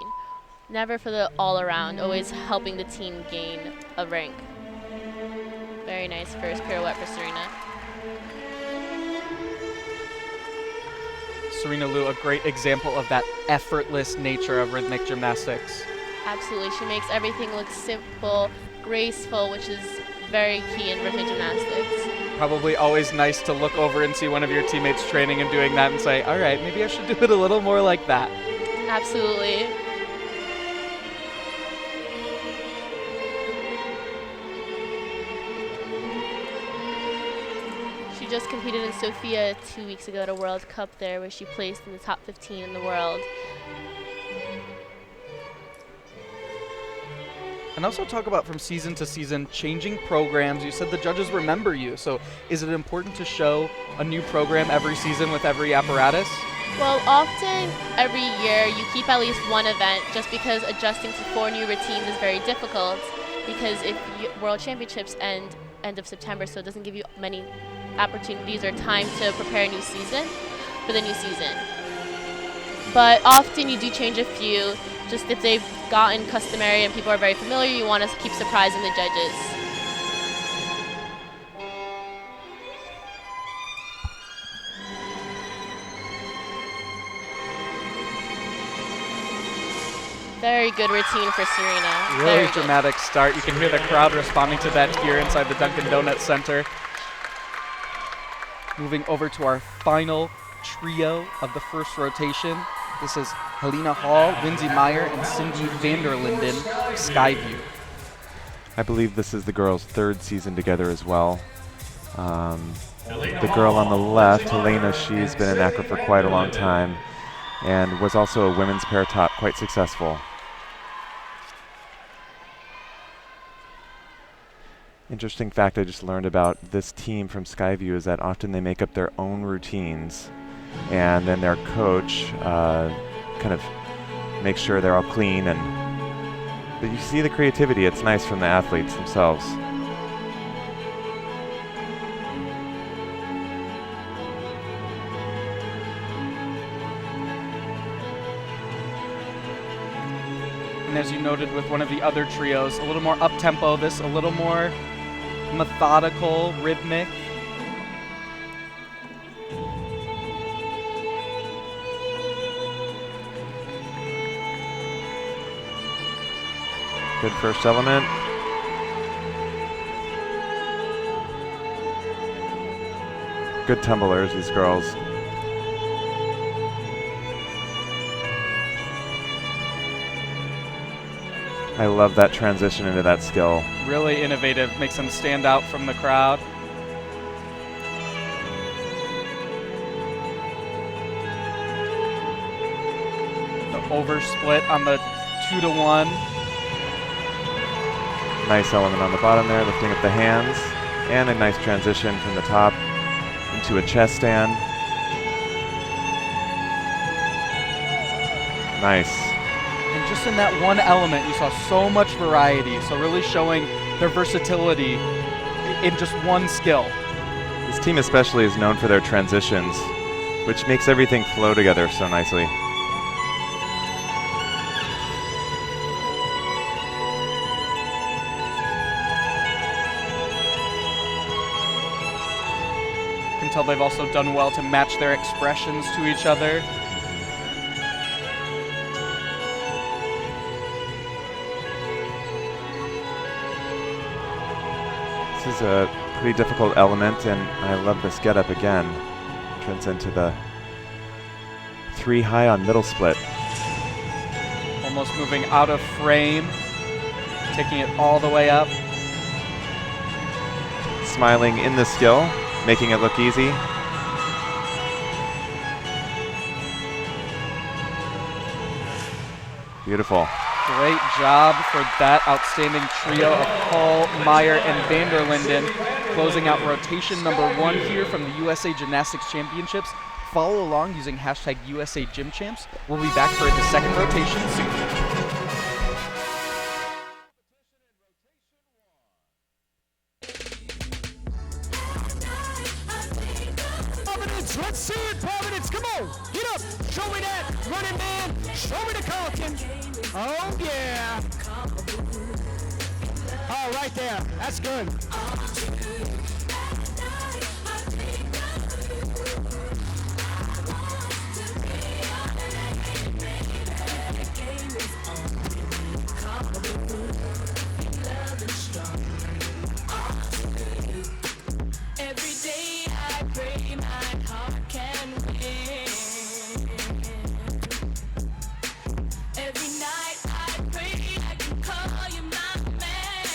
Never for the all-around, always helping the team gain a rank. Very nice first pirouette for Serena. Serena Liu, a great example of that effortless nature of rhythmic gymnastics. Absolutely, she makes everything look simple, graceful, which is very key in rhythmic gymnastics. Probably always nice to look over and see one of your teammates training and doing that and say, all right, maybe I should do it a little more like that. Absolutely. She just competed in Sofia 2 weeks ago at a World Cup there where she placed in the top 15 in the world. And also talk about from season to season, changing programs. You said the judges remember you, so is it important to show a new program every season with every apparatus? Well, often every year you keep at least one event just because adjusting to 4 new routines is very difficult because World Championships end of September, so it doesn't give you many opportunities or time to prepare a new season for the new season. But often you do change a few. Just if they've gotten customary and people are very familiar, you want to keep surprising the judges. Very good routine for Serena. Really Very dramatic start. You can hear the crowd responding to that here inside the Dunkin Donuts Center. Moving over to our final trio of the first rotation. This is Helena Hall, Lindsay Meyer, and Cindy Vanderlinden, Skyview. I believe this is the girls' third season together as well. The girl on the left, Helena, she's been in acro for quite a long time and was also a women's pair top, quite successful. Interesting fact I just learned about this team from Skyview is that often they make up their own routines and then their coach kind of makes sure they're all clean and But you see the creativity. It's nice from the athletes themselves. And as you noted with one of the other trios, a little more up-tempo, this a little more methodical, rhythmic. Good first element. Good tumblers, these girls. I love that transition into that skill. Really innovative, makes them stand out from the crowd. The oversplit on the 2-to-1. Nice element on the bottom there, lifting up the hands. And a nice transition from the top into a chest stand. Nice. And just in that one element, you saw so much variety. So really showing their versatility in just one skill. This team especially is known for their transitions, which makes everything flow together so nicely. You can tell they've also done well to match their expressions to each other. This is a pretty difficult element, and I love this getup again. Turns into the 3 high on middle split. Almost moving out of frame, taking it all the way up. Smiling in the skill, making it look easy. Beautiful. Great job for that outstanding trio of Paul, Meyer, and Vanderlinden. Closing out rotation number 1 here from the USA Gymnastics Championships. Follow along using hashtag USA Gym Champs. We'll be back for the second rotation soon. Providence, let's see it, Providence, come on, get up, show me that running man, show me the Carlton. Oh yeah. Oh, right there, that's good. Every day I pray my heart can win. Every night I pray I can call you my man.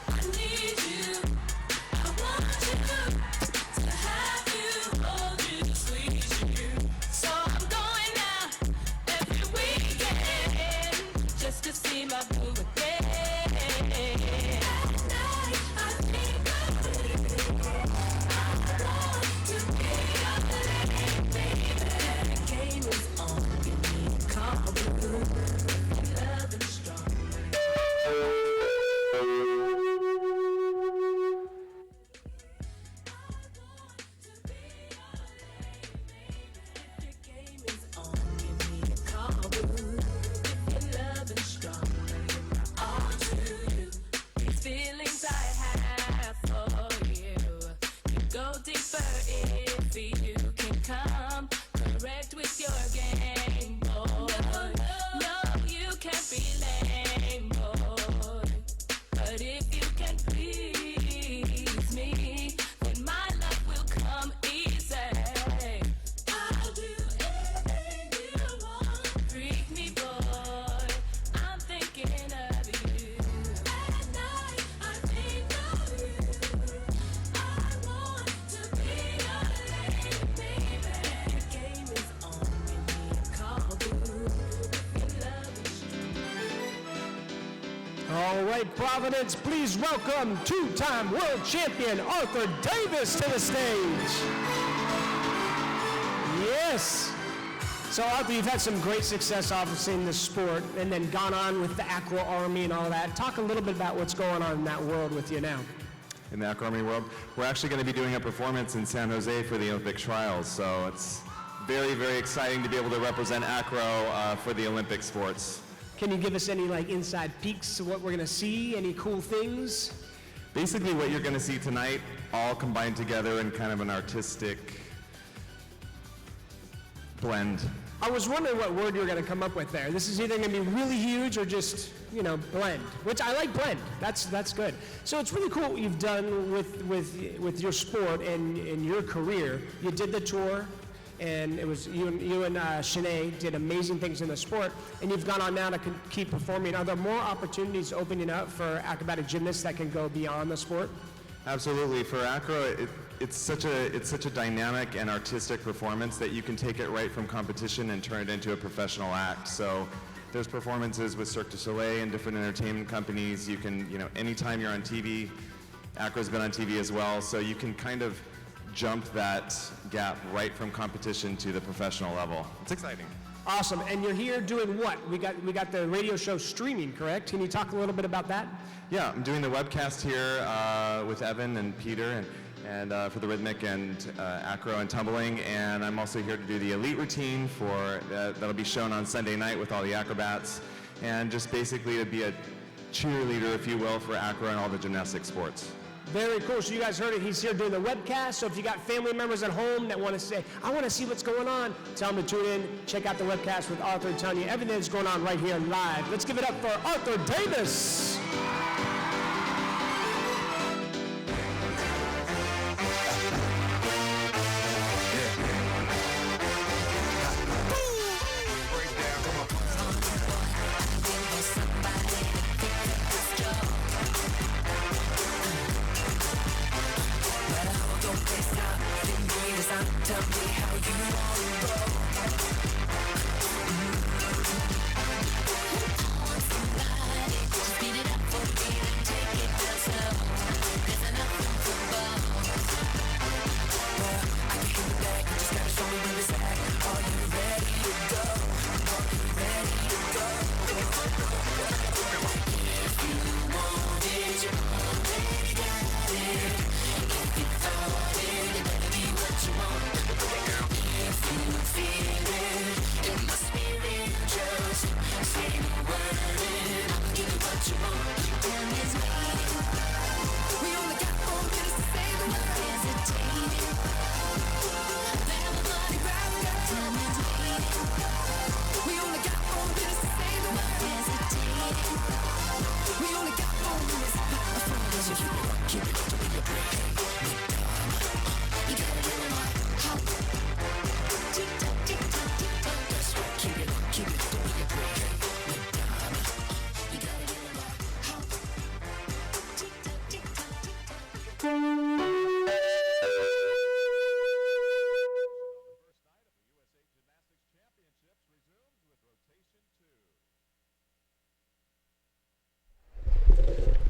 I need you, I want you to have you, hold you, squeeze you. So I'm going out every weekend just to see my boo again. All right, Providence, please welcome two-time world champion Arthur Davis to the stage. Yes. So Arthur, you've had some great success obviously in this sport and then gone on with the Acro Army and all that. Talk a little bit about what's going on in that world with you now. In the Acro Army world, we're actually going to be doing a performance in San Jose for the Olympic trials. So it's very, very exciting to be able to represent Acro for the Olympic sports. Can you give us any like inside peeks of what we're going to see? Any cool things? Basically what you're going to see tonight all combined together in kind of an artistic blend. I was wondering what word you were going to come up with there. This is either going to be really huge or just, you know, blend, which I like blend. That's good. So it's really cool what you've done with your sport and in your career. You did the tour, and it was you and Shanae did amazing things in the sport, and you've gone on now to keep performing. Are there more opportunities opening up for acrobatic gymnasts that can go beyond the sport? Absolutely. For Acro, it's such a dynamic and artistic performance that you can take it right from competition and turn it into a professional act. So there's performances with Cirque du Soleil and different entertainment companies. You can, you know, anytime you're on TV, Acro's been on TV as well, so you can kind of jump that gap right from competition to the professional level. It's exciting. Awesome. And you're here doing what? We got the radio show streaming, correct? Can you talk a little bit about that? Yeah, I'm doing the webcast here with Evan and Peter and for the rhythmic and acro and tumbling, and I'm also here to do the elite routine for that'll be shown on Sunday night with all the acrobats, and just basically to be a cheerleader, if you will, for acro and all the gymnastic sports. Very cool. So you guys heard it. He's here doing the webcast. So if you got family members at home that want to say, I want to see what's going on, tell them to tune in, check out the webcast with Arthur and telling you everything that's going on right here live. Let's give it up for Arthur Davis.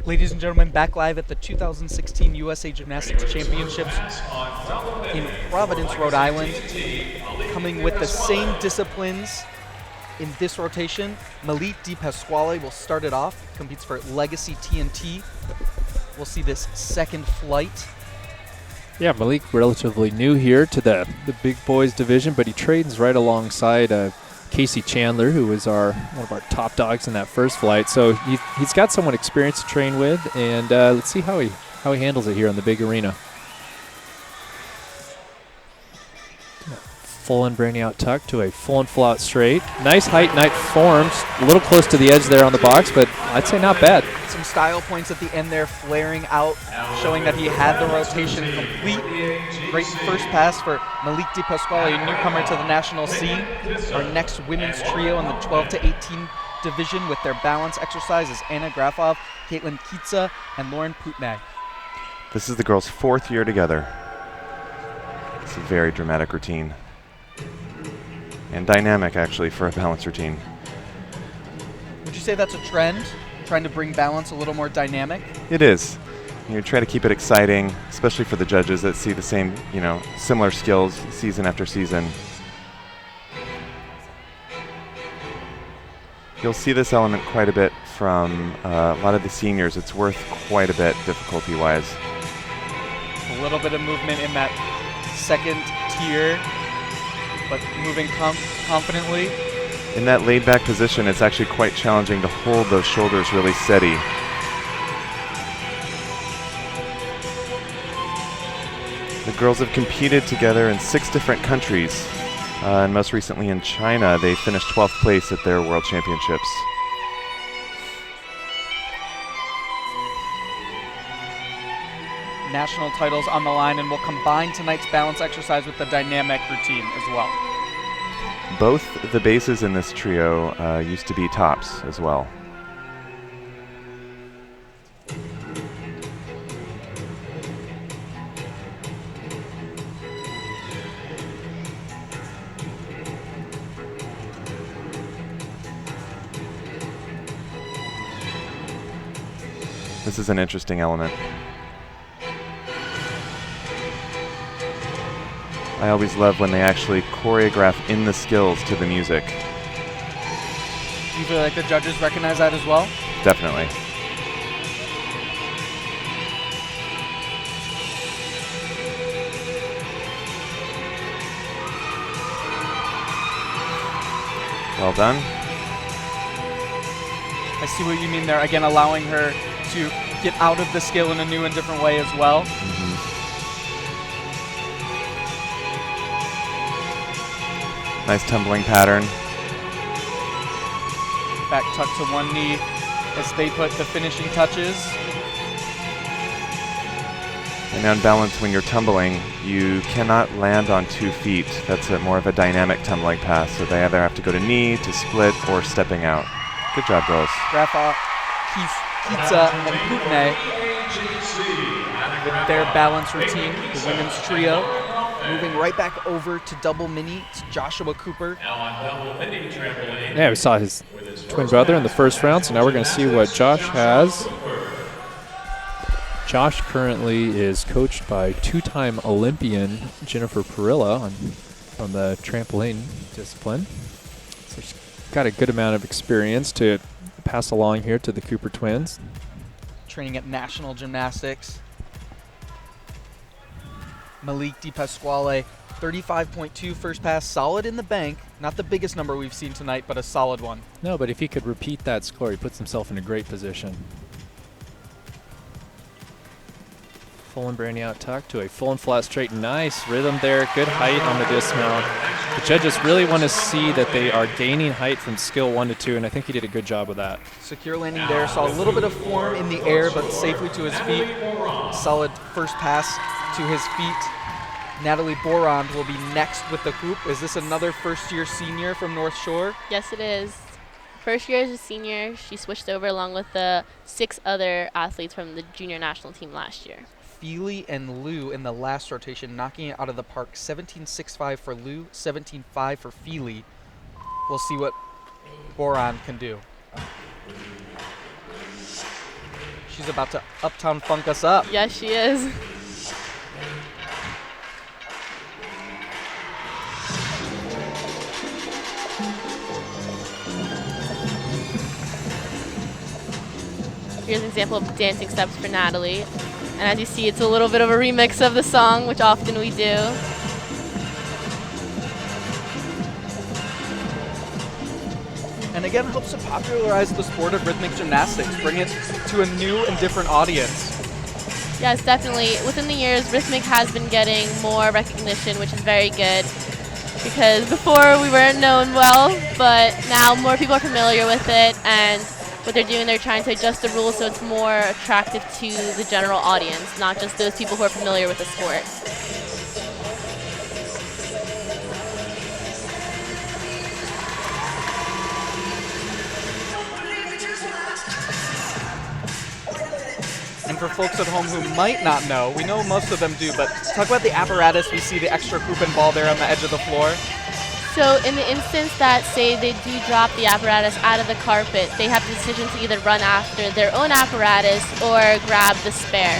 Ladies and gentlemen, back live at the 2016 USA Gymnastics Championships in Providence, Rhode Island. Coming with the same disciplines in this rotation, Malik DePasquale will start it off, competes for Legacy TNT. We'll see this second flight. Yeah, Malik relatively new here to the big boys division, but he trains right alongside Casey Chandler, who was one of our top dogs in that first flight. So he's got somewhat experience to train with, and let's see how he handles it here in the big arena. Full and bringing out tuck to a full and full out straight. Nice height, nice forms. A little close to the edge there on the box, but I'd say not bad. Some style points at the end there, flaring out, showing that he had the rotation complete. Great first pass for Malik DePasquale, a newcomer to the national scene. Our next women's trio in the 12 to 18 division with their balance exercise is Anna Grafov, Caitlin Kitsa, and Lauren Putnag. This is the girls' 4th year together. It's a very dramatic routine. And dynamic, actually, for a balance routine. Would you say that's a trend? Trying to bring balance a little more dynamic? It is. You try to keep it exciting, especially for the judges that see the same, similar skills season after season. You'll see this element quite a bit from a lot of the seniors. It's worth quite a bit difficulty-wise. A little bit of movement in that second tier, but moving confidently. In that laid-back position, it's actually quite challenging to hold those shoulders really steady. The girls have competed together in 6 different countries, and most recently in China, they finished 12th place at their World Championships. National titles on the line, and we'll combine tonight's balance exercise with the dynamic routine as well. Both the bases in this trio used to be tops as well. This is an interesting element. I always love when they actually choreograph in the skills to the music. Do you feel like the judges recognize that as well? Definitely. Well done. I see what you mean there. Again, allowing her to get out of the skill in a new and different way as well. Nice tumbling pattern. Back tuck to one knee as they put the finishing touches. And on balance, when you're tumbling, you cannot land on 2 feet. That's more of a dynamic tumbling pass, so they either have to go to knee, to split, or stepping out. Good job, girls. Rafa, Kitsa, and Putne with their balance routine, the women's trio. Moving right back over to double mini, it's Joshua Cooper. Yeah, we saw his twin brother in the first round, so now we're going to see what Josh has. Josh currently is coached by 2-time Olympian Jennifer Perilla from the trampoline discipline. So she's got a good amount of experience to pass along here to the Cooper twins. Training at National Gymnastics. Malik DiPasquale, 35.2 first pass, solid in the bank. Not the biggest number we've seen tonight, but a solid one. No, but if he could repeat that score, he puts himself in a great position. Full and brainy out tuck to a full and flat straight. Nice rhythm there. Good height on the dismount. The judges really want to see that they are gaining height from skill 1 to 2, and I think he did a good job with that. Secure landing there. Saw a little bit of form in the air, but safely to his feet. Solid first pass to his feet. Natalie Borond will be next with the group. Is this another first-year senior from North Shore? Yes, it is. First year as a senior, she switched over along with the 6 other athletes from the junior national team last year. Feely and Liu in the last rotation, knocking it out of the park. 17.65 for Liu, 17.5 for Feely. We'll see what Boron can do. She's about to uptown funk us up. Yes, she is. Here's an example of dancing steps for Natalie. And as you see, it's a little bit of a remix of the song, which often we do. And again, helps to popularize the sport of rhythmic gymnastics, bring it to a new and different audience. Yes, definitely. Within the years, rhythmic has been getting more recognition, which is very good. Because before we weren't known well, but now more people are familiar with it, and what they're doing, they're trying to adjust the rules so it's more attractive to the general audience, not just those people who are familiar with the sport. And for folks at home who might not know, we know most of them do, but talk about the apparatus. We see the extra hoop and ball there on the edge of the floor. So in the instance that, say, they do drop the apparatus out of the carpet, they have the decision to either run after their own apparatus or grab the spare.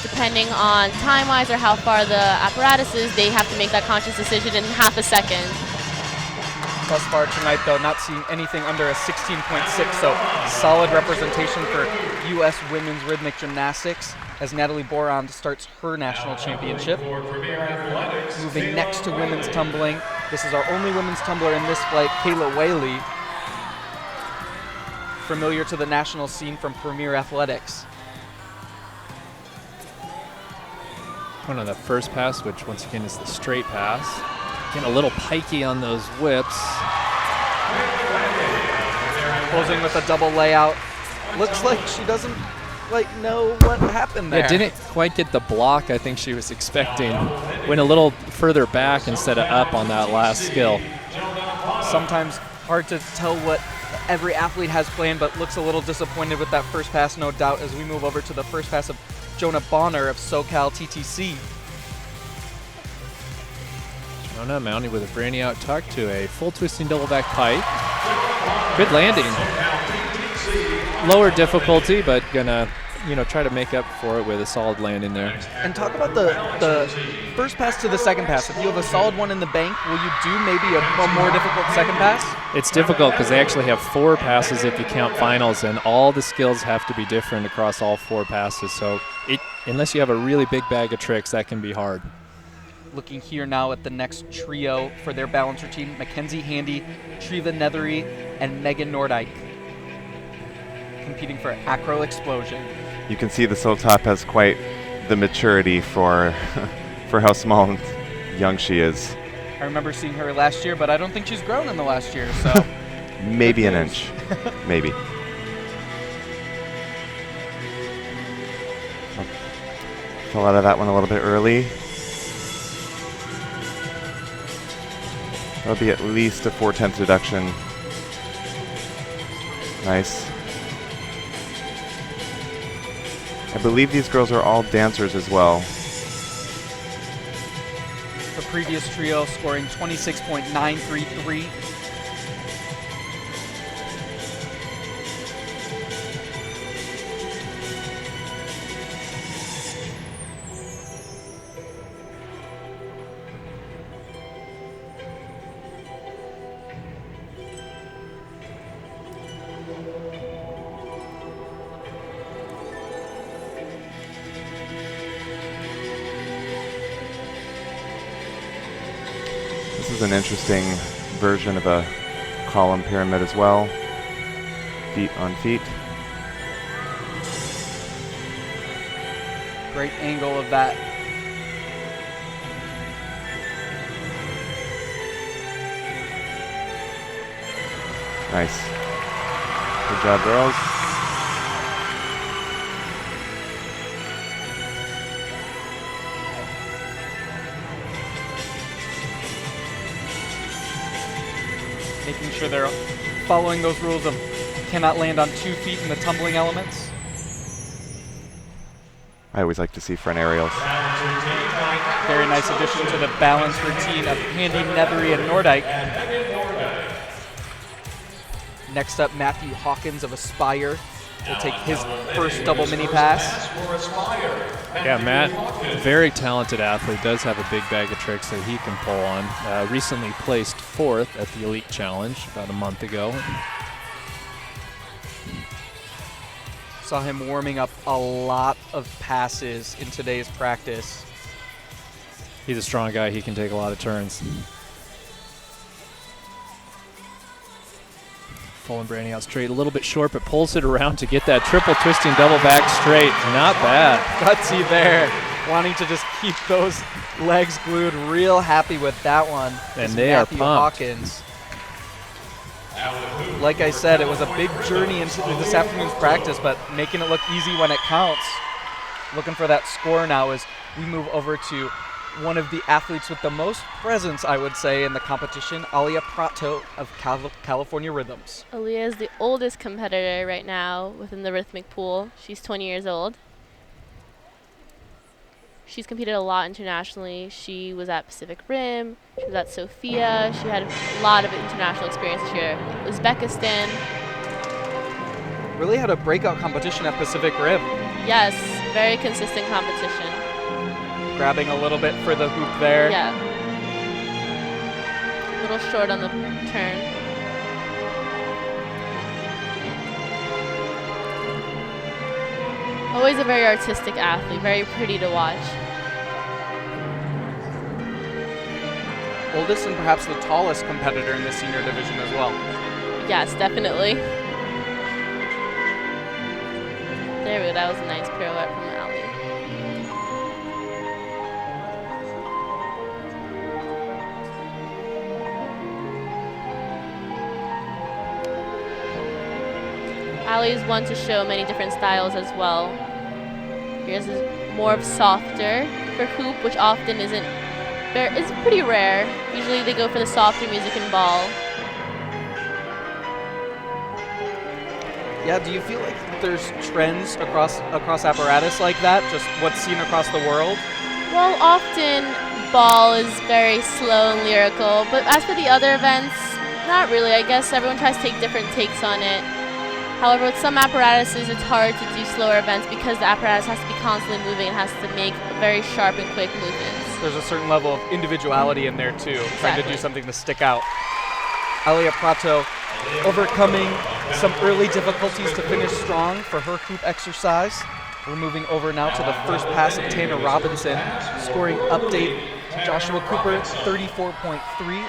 Depending on time-wise or how far the apparatus is, they have to make that conscious decision in half a second. Thus far tonight, though, not seeing anything under a 16.6, so solid representation for U.S. women's rhythmic gymnastics as Natalie Borand starts her national championship. Moving next to women's tumbling, this is our only women's tumbler in this flight, Kayla Whaley, familiar to the national scene from Premier Athletics. One on the first pass, which once again is the straight pass. Getting a little pikey on those whips. Closing with a double layout. Looks like she doesn't know what happened there. Yeah, didn't quite get the block I think she was expecting. Went a little further back instead of up on that last skill. Sometimes hard to tell what every athlete has planned, but looks a little disappointed with that first pass, no doubt, as we move over to the first pass of Jonah Bonner of SoCal TTC. Jonah mounting with a brainy out tuck to a full twisting double back pike. Good landing. Lower difficulty, but gonna try to make up for it with a solid landing there. And talk about the first pass to the second pass. If you have a solid one in the bank, will you do maybe a more difficult second pass? It's difficult because they actually have 4 passes if you count finals, and all the skills have to be different across all 4 passes. So unless you have a really big bag of tricks, that can be hard. Looking here now at the next trio for their balance routine, Mackenzie Handy, Treva Nethery, and Megan Nordyke, competing for Acro Explosion. You can see the sole top has quite the maturity for for how small and young she is. I remember seeing her last year, but I don't think she's grown in the last year, so. Maybe an inch. Maybe. Fell out of that one a little bit early. That'll be at least a 4/10 deduction. Nice. I believe these girls are all dancers as well. The previous trio scoring 26.933. This is an interesting version of a column pyramid as well. Feet on feet. Great angle of that. Nice. Good job, girls. Making sure they're following those rules of cannot land on 2 feet in the tumbling elements. I always like to see front aerials. Very nice addition to the balance routine of Handy, Nethery, and Nordyke. Next up, Matthew Hawkins of Aspire will take his first double mini pass. Yeah, Matt, very talented athlete, does have a big bag of tricks that he can pull on. Recently placed 4th at the Elite Challenge about a month ago. Saw him warming up a lot of passes in today's practice. He's a strong guy. He can take a lot of turns. Full and brainy out straight, a little bit short, but pulls it around to get that triple twisting double back straight. Not bad. Gutsy there, wanting to just keep those legs glued. Real happy with that one. And they are Matthew pumped. Hawkins. Like I said, it was a big journey into this afternoon's practice, but making it look easy when it counts. Looking for that score now as we move over to one of the athletes with the most presence, I would say, in the competition, Alia Prato of California Rhythms. Aaliyah is the oldest competitor right now within the rhythmic pool. She's 20 years old. She's competed a lot internationally. She was at Pacific Rim. She was at Sofia. She had a lot of international experience this year. Uzbekistan. Really had a breakout competition at Pacific Rim. Yes, very consistent competition. Grabbing a little bit for the hoop there. Yeah. little short on the turn. Always a very artistic athlete, very pretty to watch. Oldest and perhaps the tallest competitor in the senior division as well. Yes, definitely. There we go, that was a nice pirouette from Ali. Ali is one to show many different styles as well. Here's more of softer for hoop, which often isn't it's pretty rare. Usually they go for the softer music and ball. Yeah, do you feel like there's trends across apparatus like that? Just what's seen across the world? Well, often ball is very slow and lyrical, but as for the other events, not really. I guess everyone tries to take different takes on it. However, with some apparatuses, it's hard to do slower events because the apparatus has to be constantly moving and has to make very sharp and quick movements. There's a certain level of individuality in there too, trying to do something to stick out. Alia Prato overcoming some early difficulties to finish strong for her hoop exercise. We're moving over now to the first pass of Tanner Robinson. Scoring update, Joshua Cooper 34.3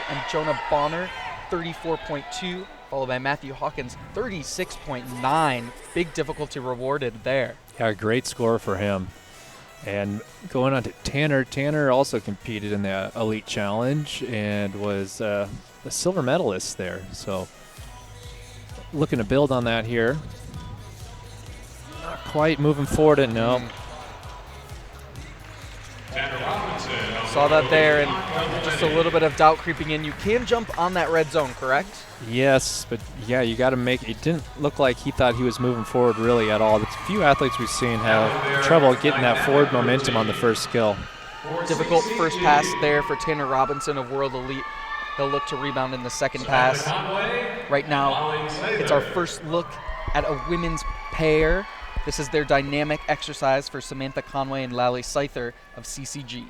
and Jonah Bonner 34.2. Followed by Matthew Hawkins, 36.9. Big difficulty rewarded there. Yeah, great score for him. And going on to Tanner. Tanner also competed in the Elite Challenge and was a silver medalist there. So looking to build on that here. Not quite moving forward at no. Saw that there, and just a little bit of doubt creeping in. You can jump on that red zone, correct? Yes, but yeah, you got to make it. Didn't look like he thought he was moving forward really at all. The few athletes we've seen have trouble getting that forward momentum on the first skill. Difficult first pass there for Tanner Robinson of World Elite. He'll look to rebound in the second pass. Right now, it's our first look at a women's pair. This is their dynamic exercise for Samantha Conway and Lally Scyther of CCG.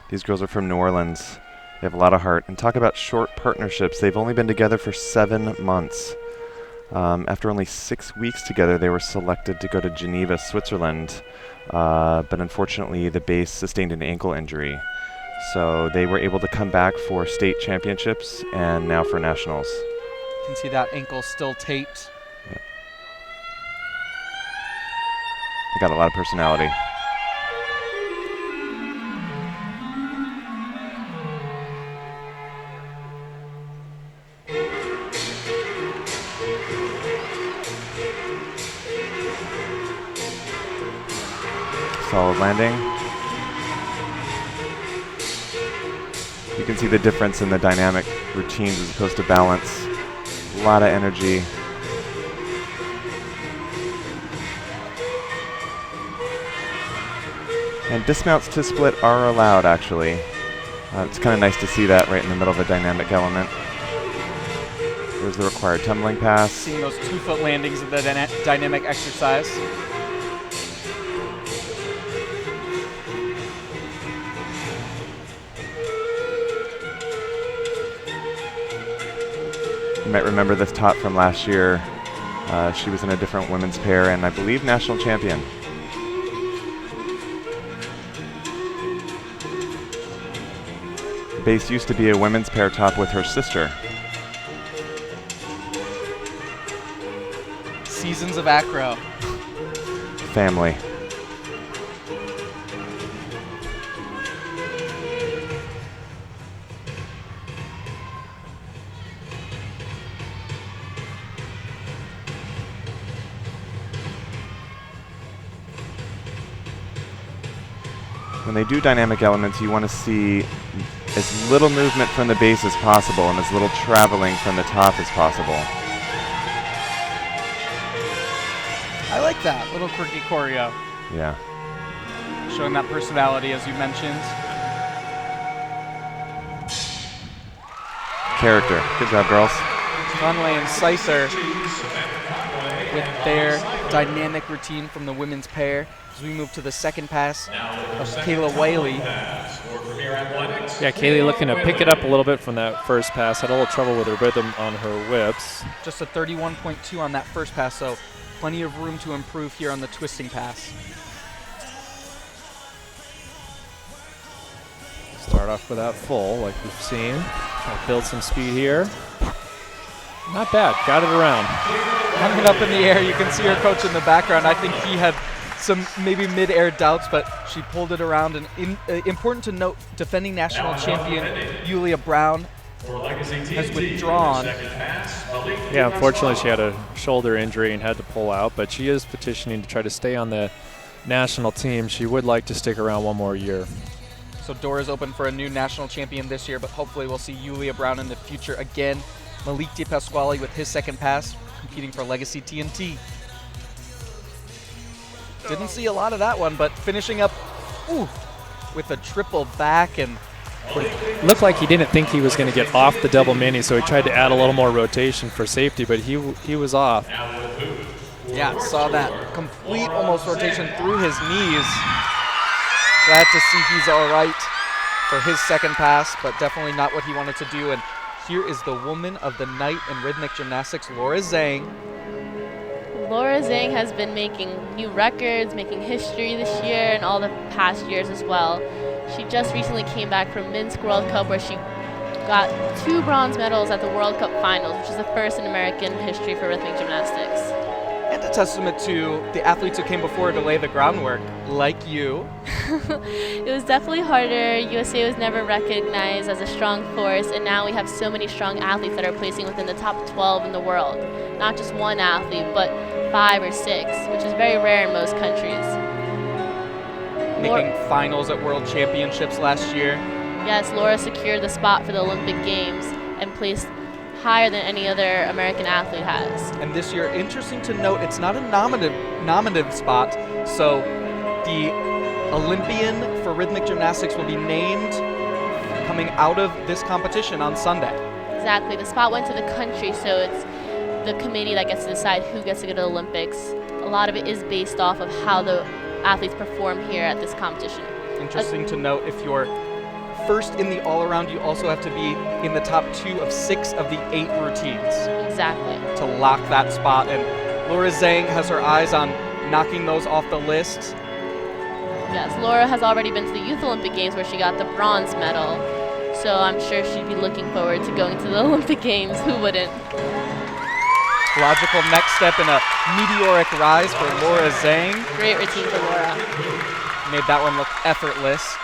These girls are from New Orleans. They have a lot of heart. And talk about short partnerships. They've only been together for 7 months. After only 6 weeks together, they were selected to go to Geneva, Switzerland. But unfortunately, the base sustained an ankle injury. So they were able to come back for state championships and now for nationals. You can see that ankle still taped. Yep. They got a lot of personality. Solid landing. You can see the difference in the dynamic routines as opposed to balance. A lot of energy. And dismounts to split are allowed, actually. It's kind of nice to see that right in the middle of a dynamic element. There's the required tumbling pass. Seeing those 2-foot landings of the dynamic exercise. You might remember this top from last year. She was in a different women's pair and I believe national champion. Base used to be a women's pair top with her sister. Seasons of acro. Family. When they do dynamic elements, you want to see as little movement from the base as possible and as little traveling from the top as possible. I like that little quirky choreo. Yeah. Showing that personality, as you mentioned. Character. Good job, girls. Conway and Scyther with their dynamic routine from the women's pair as we move to the second pass of Kayla Whaley. Yeah, Kaylee looking to pick it up a little bit from that first pass. Had a little trouble with her rhythm on her whips. Just a 31.2 on that first pass, so plenty of room to improve here on the twisting pass. Start off with that full, like we've seen. Try to build some speed here. Not bad. Got it around. Hung it up in the air. You can see her coach in the background. I think he had some maybe mid-air doubts, but she pulled it around. And important to note, defending national champion Yulia Brown has withdrawn. Yeah, unfortunately she had a shoulder injury and had to pull out, but she is petitioning to try to stay on the national team. She would like to stick around one more year. So doors open for a new national champion this year, but hopefully we'll see Yulia Brown in the future again. Malik De Pasquale with his second pass, competing for Legacy TNT. Didn't see a lot of that one, but finishing up with a triple back, and looked like he didn't think he was going to get off the double mini, so he tried to add a little more rotation for safety, but he was off. Yeah, saw that complete almost rotation through his knees. Glad to see he's all right for his second pass, but definitely not what he wanted to do. And here is the woman of the night in rhythmic gymnastics, Laura Zhang. Laura Zhang has been making new records, making history this year and all the past years as well. She just recently came back from Minsk World Cup, where she got 2 bronze medals at the World Cup Finals, which is the first in American history for rhythmic gymnastics. And a testament to the athletes who came before to lay the groundwork, like you. It was definitely harder. USA was never recognized as a strong force, and now we have so many strong athletes that are placing within the top 12 in the world. Not just one athlete, but 5 or 6, which is very rare in most countries. Making finals at World Championships last year. Yes, Laura secured the spot for the Olympic Games and placed higher than any other American athlete has. And this year, interesting to note, it's not a nominative spot, so the Olympian for rhythmic gymnastics will be named coming out of this competition on Sunday. Exactly. The spot went to the country, so it's the committee that gets to decide who gets to go to the Olympics. A lot of it is based off of how the athletes perform here at this competition. Interesting to note, if you're first in the all-around, you also have to be in the top 2 of 6 of the 8 routines. Exactly. To lock that spot, and Laura Zhang has her eyes on knocking those off the list. Yes, Laura has already been to the Youth Olympic Games where she got the bronze medal, so I'm sure she'd be looking forward to going to the Olympic Games. Who wouldn't? Logical next step in a meteoric rise for Laura Zhang. Great routine for Laura. Made that one look effortless.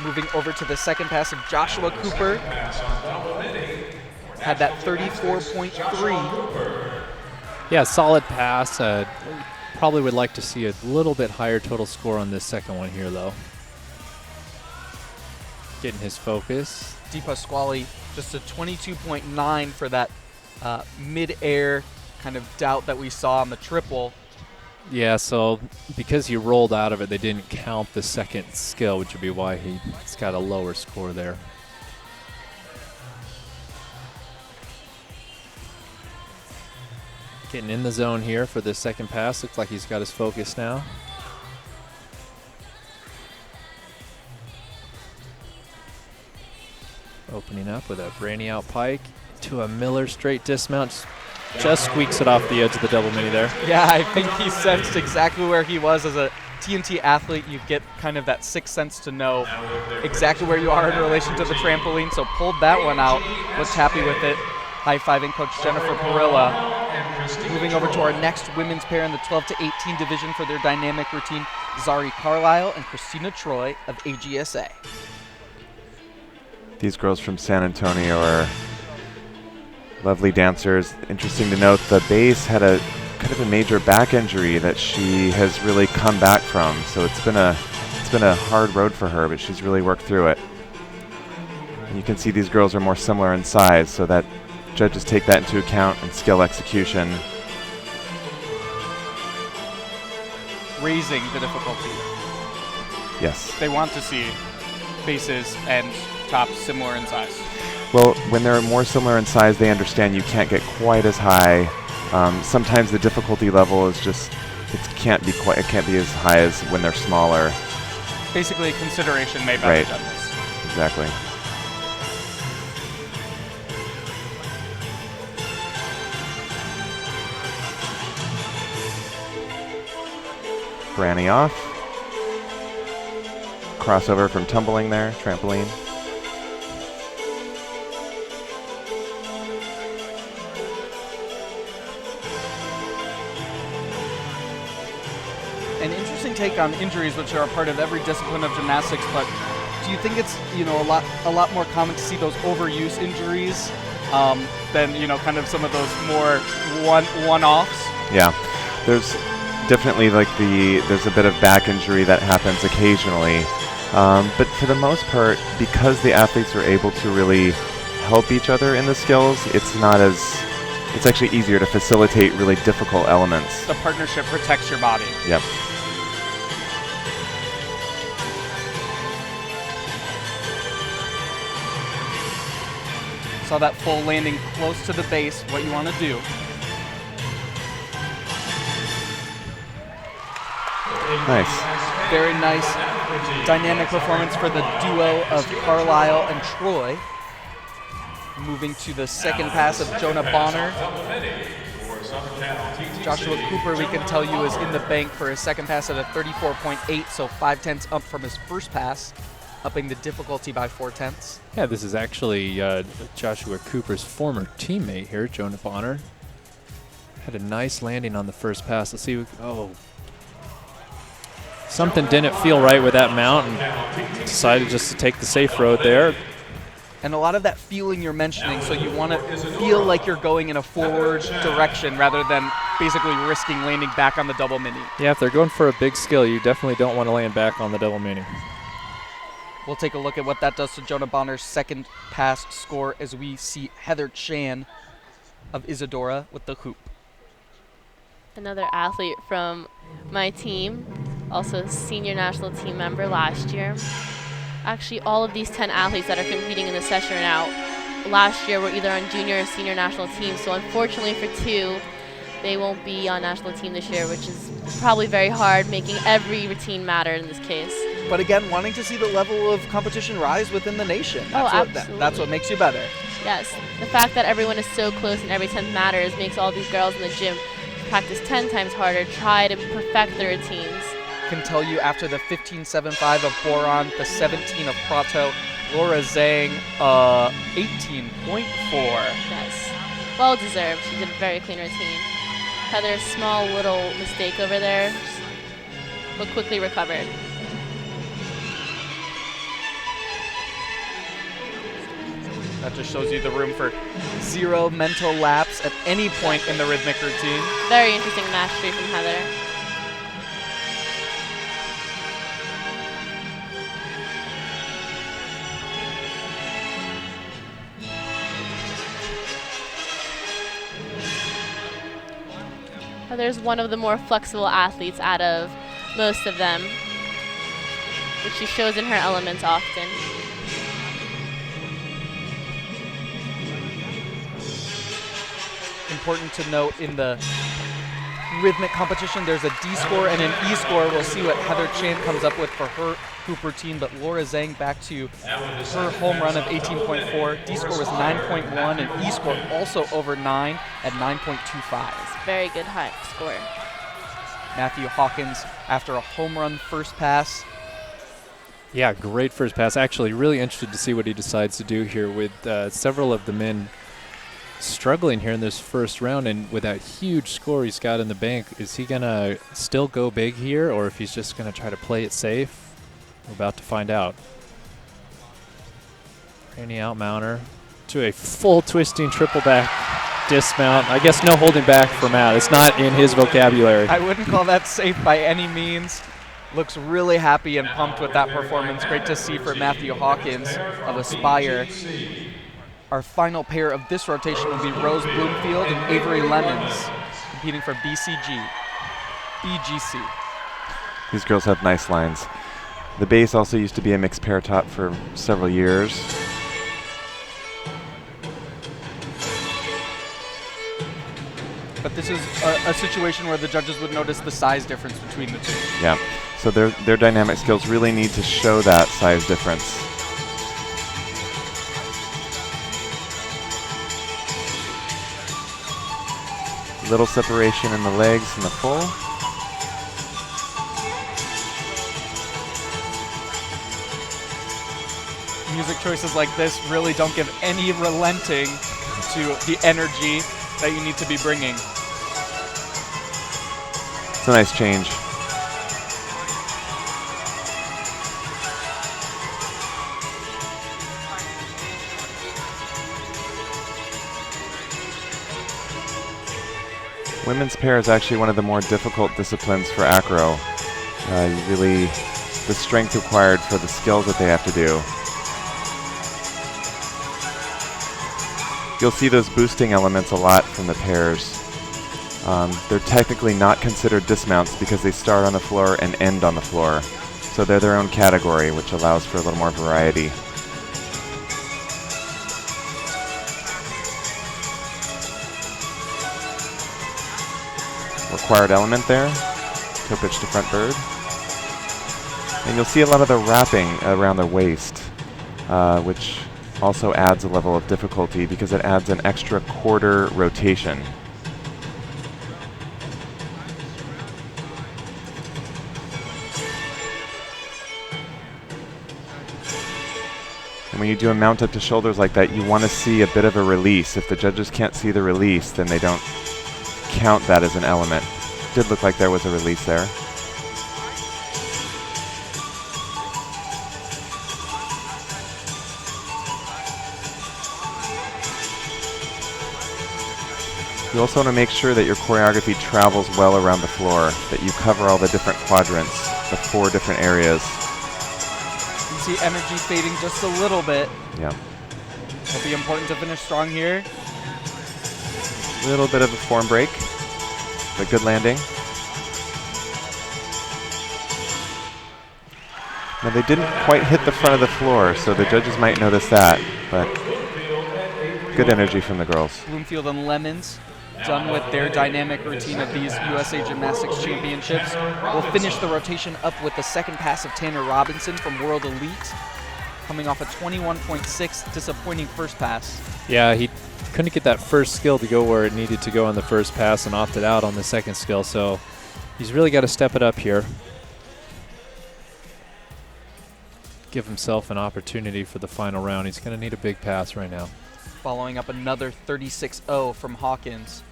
Moving over to the second pass of Joshua Cooper. Had that 34.3. Yeah, solid pass. Probably would like to see a little bit higher total score on this second one here, though. Getting his focus. De Pasquale, just a 22.9 for that mid-air kind of doubt that we saw on the triple. Yeah, so because he rolled out of it, they didn't count the second skill, which would be why he's got a lower score there. Getting in the zone here for the second pass. Looks like he's got his focus now. Opening up with a brainy out pike to a Miller straight dismount. Just squeaks it off the edge of the double mini there. Yeah, I think he sensed exactly where he was. As a TNT athlete, you get kind of that sixth sense to know exactly where you are in relation to the trampoline. So pulled that one out, was happy with it. High-fiving Coach Jennifer Perilla. Moving over to our next women's pair in the 12 to 18 division for their dynamic routine, Zari Carlisle and Christina Troy of AGSA. These girls from San Antonio are lovely dancers. Interesting to note, the base had a kind of a major back injury that she has really come back from. So it's been a hard road for her, but she's really worked through it. And you can see these girls are more similar in size, so that judges take that into account in skill execution. Raising the difficulty. Yes. They want to see bases and tops similar in size. Well, when they're more similar in size, they understand you can't get quite as high Sometimes the difficulty level is just, it can't be as high as when they're smaller. Basically a consideration made by the judges. Exactly. Granny off. Crossover from tumbling there, trampoline. An interesting take on injuries, which are a part of every discipline of gymnastics, but do you think it's, you know, a lot more common to see those overuse injuries than, you know, kind of some of those more one-offs? Yeah, there's definitely there's a bit of back injury that happens occasionally, but for the most part, because the athletes are able to really help each other in the skills, it's actually easier to facilitate really difficult elements. The partnership protects your body. Yep. Saw that full landing close to the base, what you want to do. Nice. Very nice dynamic performance for the duo of Carlisle and Troy. Moving to the second pass of Jonah Bonner. Joshua Cooper, we can tell you, is in the bank for his second pass at a 34.8, so 5/10 up from his first pass, upping the difficulty by 4/10. Yeah, this is actually Joshua Cooper's former teammate here, Jonah Bonner. Had a nice landing on the first pass. Let's see. Oh. Something didn't feel right with that mount and decided just to take the safe road there. And a lot of that feeling you're mentioning, so you want to feel like you're going in a forward direction rather than basically risking landing back on the double mini. Yeah, if they're going for a big skill, you definitely don't want to land back on the double mini. We'll take a look at what that does to Jonah Bonner's second pass score as we see Heather Chan of Isadora with the hoop. Another athlete from my team, also a senior national team member last year. Actually, all of these 10 athletes that are competing in the session right now last year were either on junior or senior national teams. So unfortunately for two, they won't be on national team this year, which is probably very hard, making every routine matter in this case. But again, wanting to see the level of competition rise within the nation. Absolutely. That's what makes you better. Yes, the fact that everyone is so close and every 10th matters makes all these girls in the gym practice 10 times harder, try to perfect their routines. Can tell you after the 15.75 of Boron, the 17 of Prato, Laura Zhang, 18.4. Yes, well deserved. She did a very clean routine. Heather's small little mistake over there, but quickly recovered. That just shows you the room for 0 mental lapse at any point in the rhythmic routine. Very interesting mastery from Heather. Heather's one of the more flexible athletes out of most of them, which she shows in her elements often. Important to note in the rhythmic competition, there's a D score and an E score. We'll see what Heather Chan comes up with for her hoop routine, but Laura Zhang back to her home run of 18.4. D score was 9.1 and E score also over 9 at 9.25. Very good high score. Matthew Hawkins after a home run first pass. Yeah, great first pass. Actually, really interested to see what he decides to do here with several of the men struggling here in this first round, and with that huge score he's got in the bank, is he going to still go big here, or if he's just going to try to play it safe? We're about to find out. Randy outmounter to a full twisting triple back dismount. I guess no holding back for Matt. It's not in his vocabulary. I wouldn't call that safe by any means. Looks really happy and pumped with that performance. Great to see for Matthew Hawkins of Aspire. Our final pair of this rotation will be Rose Bloomfield and Avery Lemons, competing for BGC. These girls have nice lines. The base also used to be a mixed pair top for several years. But this is a situation where the judges would notice the size difference between the two. Yeah. So their dynamic skills really need to show that size difference. Little separation in the legs in the full. Music choices like this really don't give any relenting to the energy that you need to be bringing. It's a nice change. Women's pair is actually one of the more difficult disciplines for acro. The strength required for the skills that they have to do. You'll see those boosting elements a lot from the pairs. They're technically not considered dismounts because they start on the floor and end on the floor. So they're their own category, which allows for a little more variety. Required element there, toe pitch to front bird. And you'll see a lot of the wrapping around the waist, which also adds a level of difficulty because it adds an extra quarter rotation. And when you do a mount up to shoulders like that, you want to see a bit of a release. If the judges can't see the release, then they don't count that as an element. Did look like there was a release there. You also want to make sure that your choreography travels well around the floor, that you cover all the different quadrants, the 4 different areas. You can see energy fading just a little bit. Yeah. It'll be important to finish strong here. Little bit of a form break, but good landing. Now they didn't quite hit the front of the floor, so the judges might notice that, but good energy from the girls. Bloomfield and Lemons, done with their dynamic routine of these USA Gymnastics Championships. We'll finish the rotation up with the second pass of Tanner Robinson from World Elite, coming off a 21.6 disappointing first pass. Yeah, he couldn't get that first skill to go where it needed to go on the first pass and opted out on the second skill, so he's really got to step it up here. Give himself an opportunity for the final round. He's going to need a big pass right now. Following up another 36-0 from Hawkins.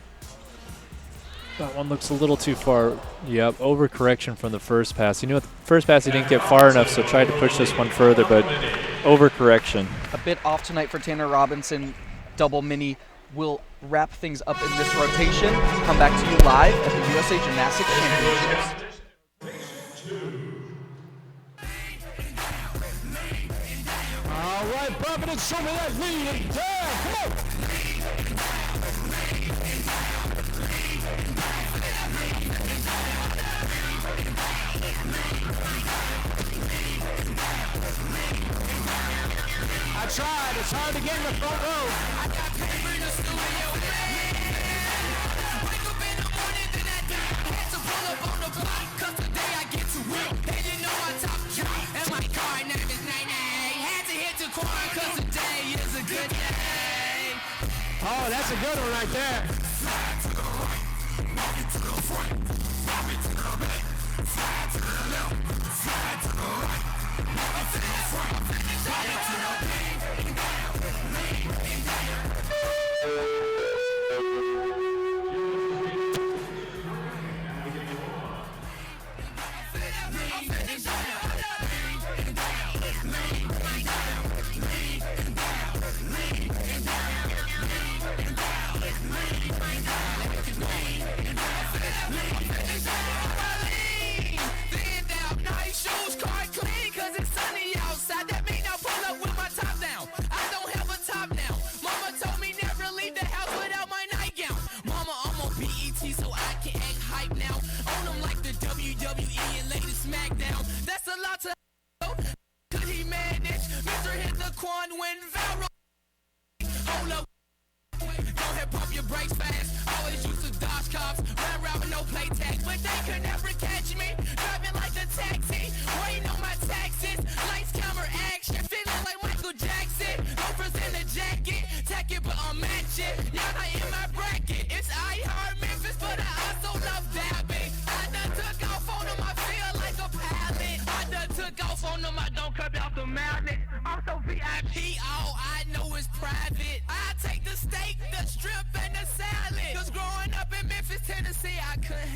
That one looks a little too far. Yep, overcorrection from the first pass. You know, the first pass he didn't get far enough, so tried to push this one further, but overcorrection. A bit off tonight for Tanner Robinson. Double mini will wrap things up in this rotation. Come back to you live at the USA Gymnastics Championships. All right, Providence, show me that lead and down. Come on. I tried. It's hard to get in the front row. I got paper in the studio. Wake up in the morning, then I had to pull up on the block. 'Cause today I get to work. And you know I top drop. And my car name is Nene. Had to hit the corner 'cause today is a good day. Oh, that's a good one right there. Slide to the right, walk it to the front, walk it to the back, slide to the left, slide to the right, walk it to the front, walk it to the back.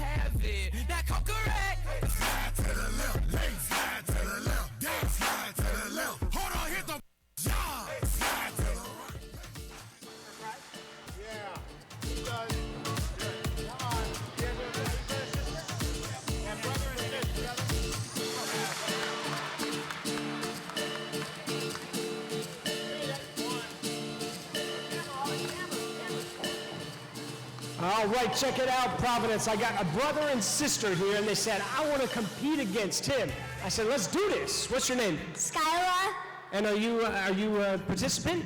have it. Now come correct. Slide to the left, leg slide to the left, down slide to the left. Hold on, hit the job. Slide to the right. Yeah. Come on. Yeah, brother and sister. All right, check it out, Providence. I got a brother and sister here, and they said, I want to compete against him. I said, let's do this. What's your name? Skyla? And are you a participant?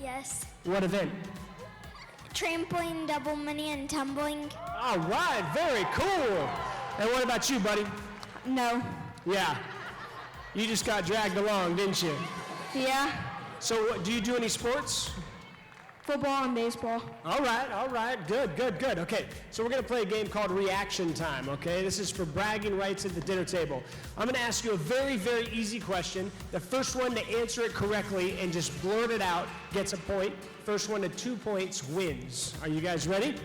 Yes. What event? Trampoline, double mini, and tumbling. All right, very cool. And what about you, buddy? No. Yeah. You just got dragged along, didn't you? Yeah. So do you do any sports? Football and baseball. All right. Good. Okay, so we're going to play a game called Reaction Time, okay? This is for bragging rights at the dinner table. I'm going to ask you a very, very easy question. The first one to answer it correctly and just blurt it out gets a point. First one to 2 points wins. Are you guys ready?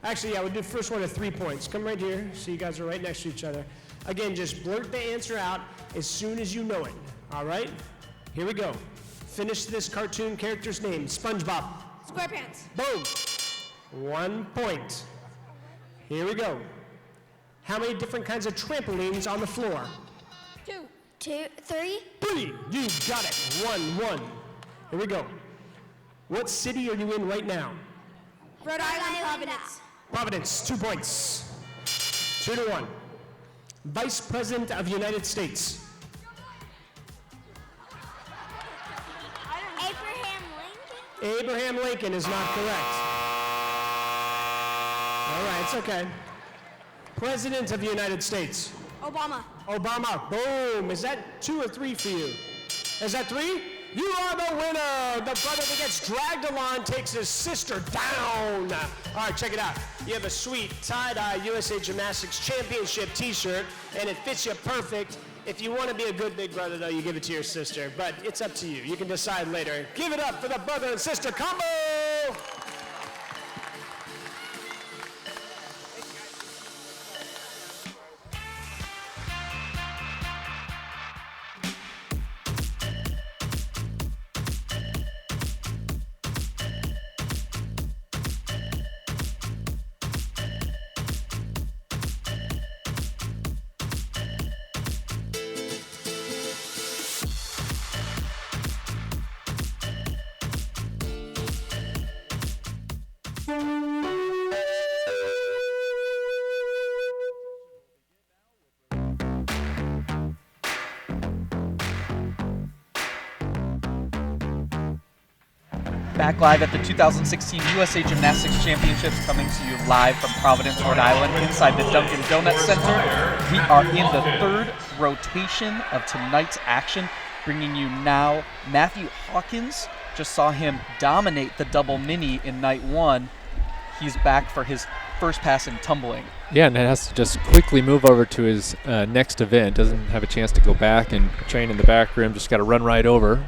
Actually, yeah, we'll do the first one to 3 points. Come right here so you guys are right next to each other. Again, just blurt the answer out as soon as you know it, all right? Here we go. Finish this cartoon character's name. SpongeBob. SquarePants. Boom. 1 point. Here we go. How many different kinds of trampolines on the floor? 2, 3. 3. You got it. 1. Here we go. What city are you in right now? Rhode Island, Providence. Providence. 2 points. 2-1. Vice President of the United States. Abraham Lincoln is not correct. All right, it's okay. President of the United States. Obama. Obama. Boom. Is that 2 or 3 for you? Is that 3? You are the winner. The brother that gets dragged along takes his sister down. All right, check it out. You have a sweet tie-dye USA Gymnastics Championship t-shirt, and it fits you perfect. If you want to be a good big brother, though, you give it to your sister. But it's up to you. You can decide later. Give it up for the brother and sister combo! Back live at the 2016 USA Gymnastics Championships, coming to you live from Providence, Rhode Island, inside the Dunkin Center. We are in the third rotation of tonight's action, bringing you now Matthew Hawkins. Just saw him dominate the double mini in night 1. He's back for his first pass in tumbling. Yeah, and has to just quickly move over to his next event. Doesn't have a chance to go back and train in the back room. Just got to run right over.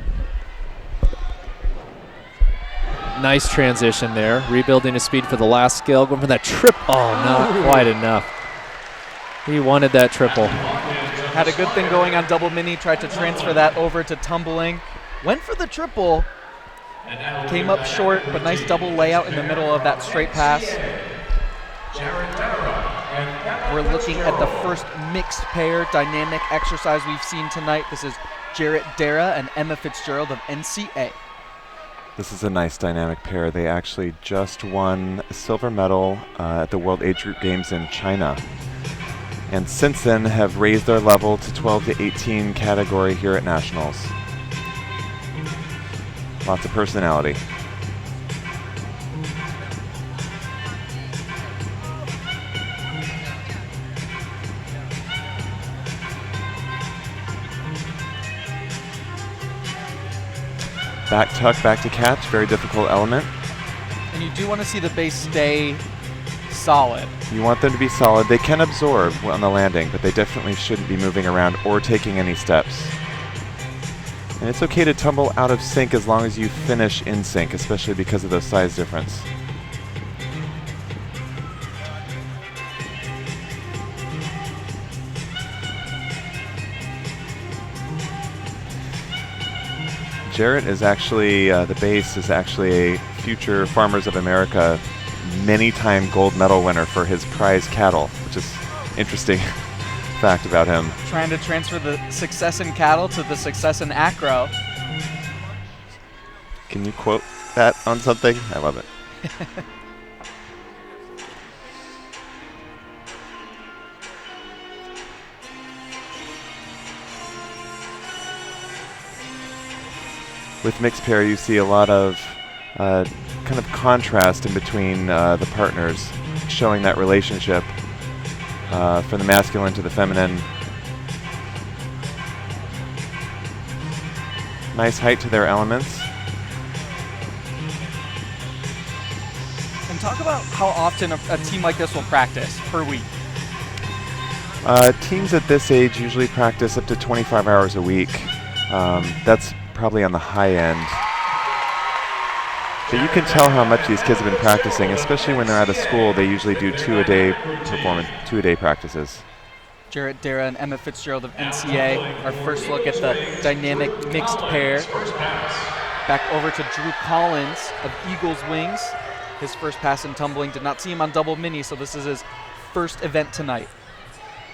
Nice transition there. Rebuilding his speed for the last skill. Going for that trip. Oh, not quite enough. He wanted that triple. Had a good thing going on double mini. Tried to transfer that over to tumbling. Went for the triple. Came up short, but nice double layout in the middle of that straight pass. We're looking at the first mixed pair dynamic exercise we've seen tonight. This is Jarrett Dara and Emma Fitzgerald of NCA. This is a nice dynamic pair. They actually just won a silver medal at the World Age Group Games in China. And since then have raised their level to 12 to 18 category here at Nationals. Lots of personality. Back tuck, back to catch, very difficult element. And you do want to see the base stay solid. You want them to be solid. They can absorb on the landing, but they definitely shouldn't be moving around or taking any steps. And it's okay to tumble out of sync as long as you finish in sync, especially because of the size difference. Jarrett is actually, the base is actually a future Farmers of America many-time gold medal winner for his prize cattle, which is interesting fact about him. Trying to transfer the success in cattle to the success in acro. Can you quote that on something? I love it. With mixed pair, you see a lot of kind of contrast in between the partners, showing that relationship from the masculine to the feminine. Nice height to their elements. And talk about how often a team like this will practice per week. Teams at this age usually practice up to 25 hours a week. That's probably on the high end. But you can tell how much these kids have been practicing, especially when they're out of school. They usually do 2-a-day practices. Jarrett Dara and Emma Fitzgerald of NCA. Our first look at the dynamic mixed pair. Back over to Drew Collins of Eagles Wings. His first pass in tumbling. Did not see him on double mini, so this is his first event tonight.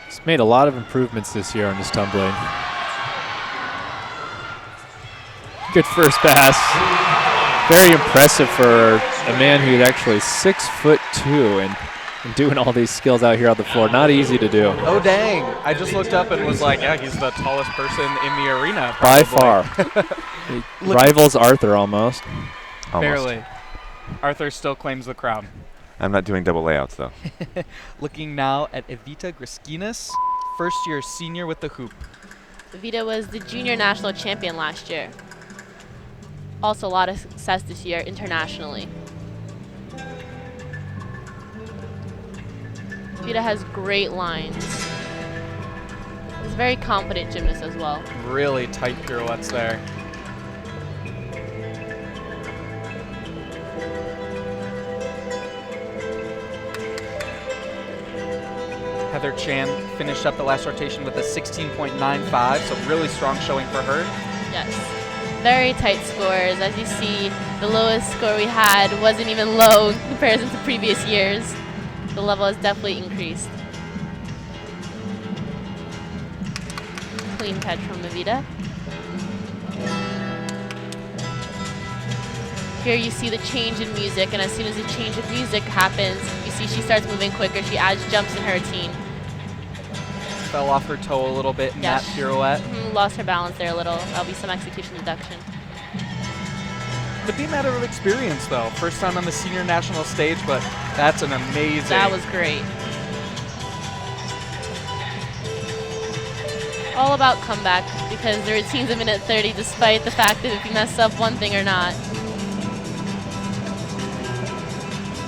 He's made a lot of improvements this year on his tumbling. Good first pass. Very impressive for a man who's actually 6'2" and doing all these skills out here on the floor. Not easy to do. Oh, dang. I just looked up and was like, yeah, he's the tallest person in the arena. By far. He rivals Arthur almost. Barely. Arthur still claims the crown. I'm not doing double layouts, though. Looking now at Evita Griskinas, first-year senior with the hoop. Evita was the junior national champion last year. Also a lot of success this year internationally. Evita has great lines. He's a very confident gymnast as well. Really tight pirouettes there. Heather Chan finished up the last rotation with a 16.95, so really strong showing for her. Yes. Very tight scores. As you see, the lowest score we had wasn't even low in comparison to previous years. The level has definitely increased. Clean catch from Evita. Here you see the change in music, and as soon as the change of music happens, you see she starts moving quicker. She adds jumps in her routine. Fell off her toe a little bit in that pirouette. Lost her balance there a little. That'll be some execution deduction. Could be a matter of experience, though. First time on the senior national stage, but that's an amazing. That was great. All about comeback, because the routine's a minute 30, despite the fact that if you mess up one thing or not.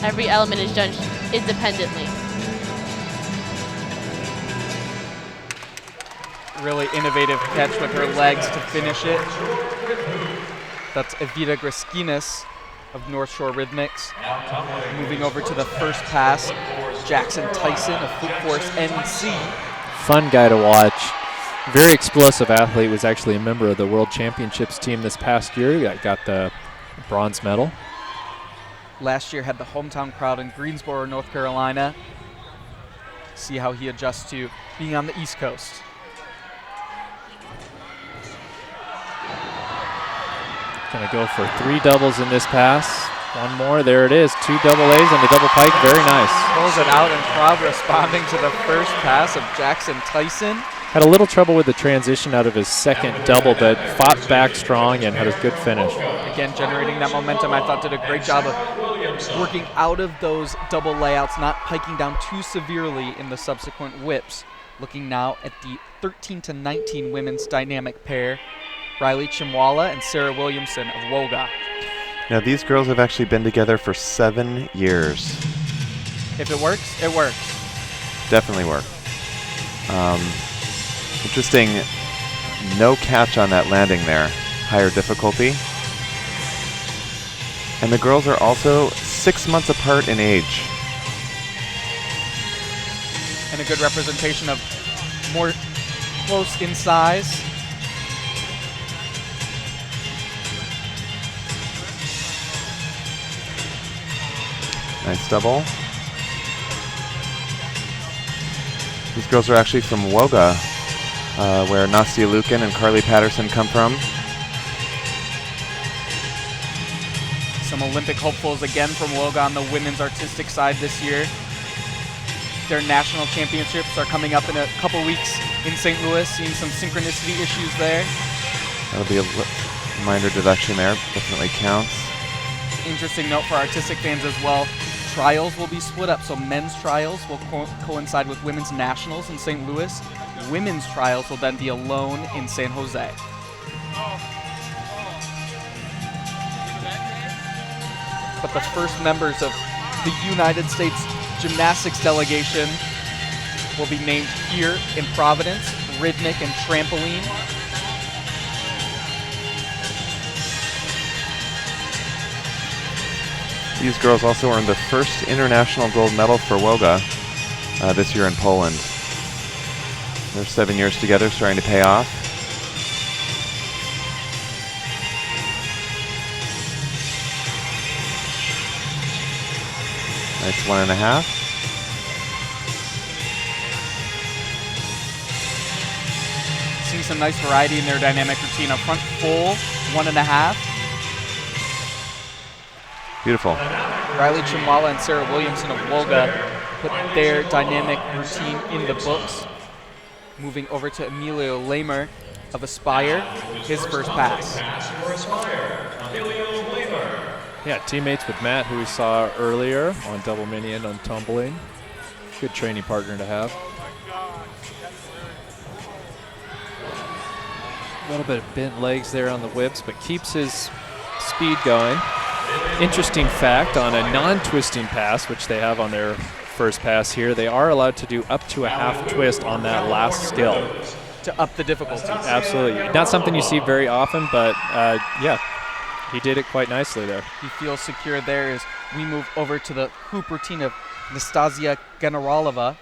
Every element is judged independently. Really innovative catch with her legs to finish it. That's Evita Griskinas of North Shore Rhythmics. Moving over to the first pass, Jackson Tyson of Foot Force NC. Fun guy to watch. Very explosive athlete. Was actually a member of the World Championships team this past year. Got the bronze medal. Last year had the hometown crowd in Greensboro, North Carolina. See how he adjusts to being on the East Coast. Gonna go for 3 doubles in this pass. One more, there it is. 2 double A's and a double pike, very nice. Pulls it out, and crowd responding to the first pass of Jackson Tyson. Had a little trouble with the transition out of his second double, but fought back strong and had a good finish. Again, generating that momentum. I thought did a great job of working out of those double layouts, not piking down too severely in the subsequent whips. Looking now at the 13-19 women's dynamic pair, Riley Chimwala and Sarah Williamson of Woga. Now these girls have actually been together for 7 years. If it works, it works. Definitely work. Interesting, no catch on that landing there. Higher difficulty. And the girls are also 6 months apart in age. And a good representation of more close in size. Nice double. These girls are actually from Woga, where Nastia Lukin and Carly Patterson come from. Some Olympic hopefuls again from Woga on the women's artistic side this year. Their national championships are coming up in a couple weeks in St. Louis, seeing some synchronicity issues there. That'll be a reminder deduction there. Definitely counts. Interesting note for artistic fans as well. Trials will be split up, so men's trials will coincide with women's nationals in St. Louis. Women's trials will then be alone in San Jose. But the first members of the United States Gymnastics delegation will be named here in Providence, rhythmic and trampoline. These girls also earned the first international gold medal for Woga this year in Poland. They're 7 years together, starting to pay off. Nice 1.5. Seeing some nice variety in their dynamic routine. Up front, full 1.5. Beautiful. Riley Chimwala and Sarah Williamson of Woga put their dynamic routine in the books. Moving over to Emilio Lamer of Aspire, his first pass. Yeah, teammates with Matt, who we saw earlier on double mini and on tumbling. Good training partner to have. A little bit of bent legs there on the whips, but keeps his speed going. Interesting fact, on a non-twisting pass, which they have on their first pass here, they are allowed to do up to a half twist on that last skill. To up the difficulty. Absolutely. Not something you see very often, but yeah, he did it quite nicely there. He feels secure there as we move over to the hoop routine of Nastasia Generalova.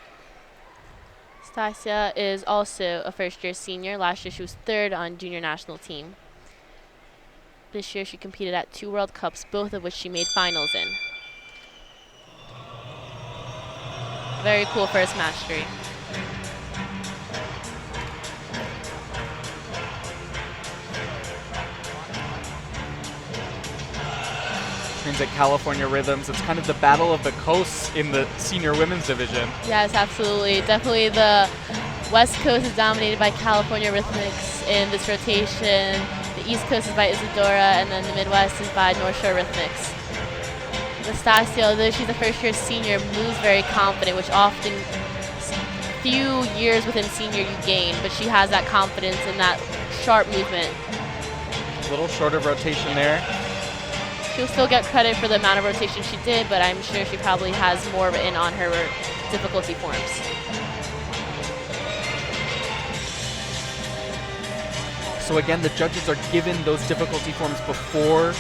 Stasia is also a first-year senior. Last year she was third on junior national team. This year she competed at 2 World Cups, both of which she made finals in. Very cool first mastery. Trains at California Rhythms. It's kind of the battle of the coasts in the senior women's division. Yes, absolutely. Definitely the West Coast is dominated by California Rhythmics in this rotation. The East Coast is by Isadora, and then the Midwest is by North Shore Rhythmics. Nastasia, although she's a first-year senior, moves very confident, which often few years within senior you gain, but she has that confidence and that sharp movement. A little short of rotation there. She'll still get credit for the amount of rotation she did, but I'm sure she probably has more written on her difficulty forms. So again, the judges are given those difficulty forms before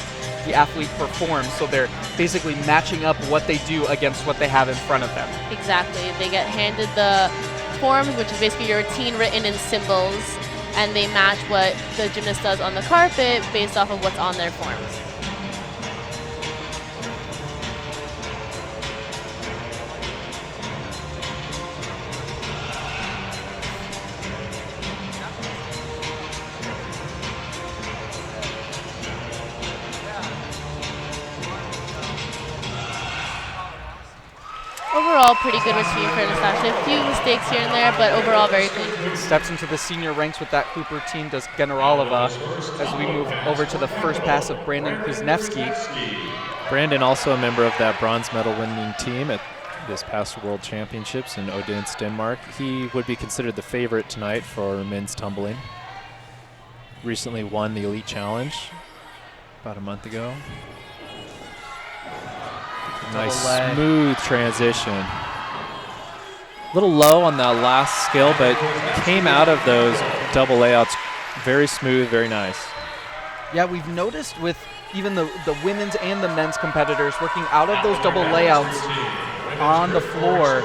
the athlete performs, so they're basically matching up what they do against what they have in front of them. Exactly. They get handed the forms, which is basically your routine written in symbols, and they match what the gymnast does on the carpet based off of what's on their forms. Overall, pretty good routine for Nastasia. A few mistakes here and there, but overall very clean. Steps into the senior ranks with that hoop routine does Generalova as we move over to the first pass of Brandon Kuznevsky. Brandon, also a member of that bronze medal winning team at this past World Championships in Odense, Denmark. He would be considered the favorite tonight for men's tumbling. Recently won the Elite Challenge about a month ago. Nice smooth transition. A little low on that last skill, but came out of those double layouts very smooth, very nice. Yeah, we've noticed with even the women's and the men's competitors working out of those double layouts on the floor.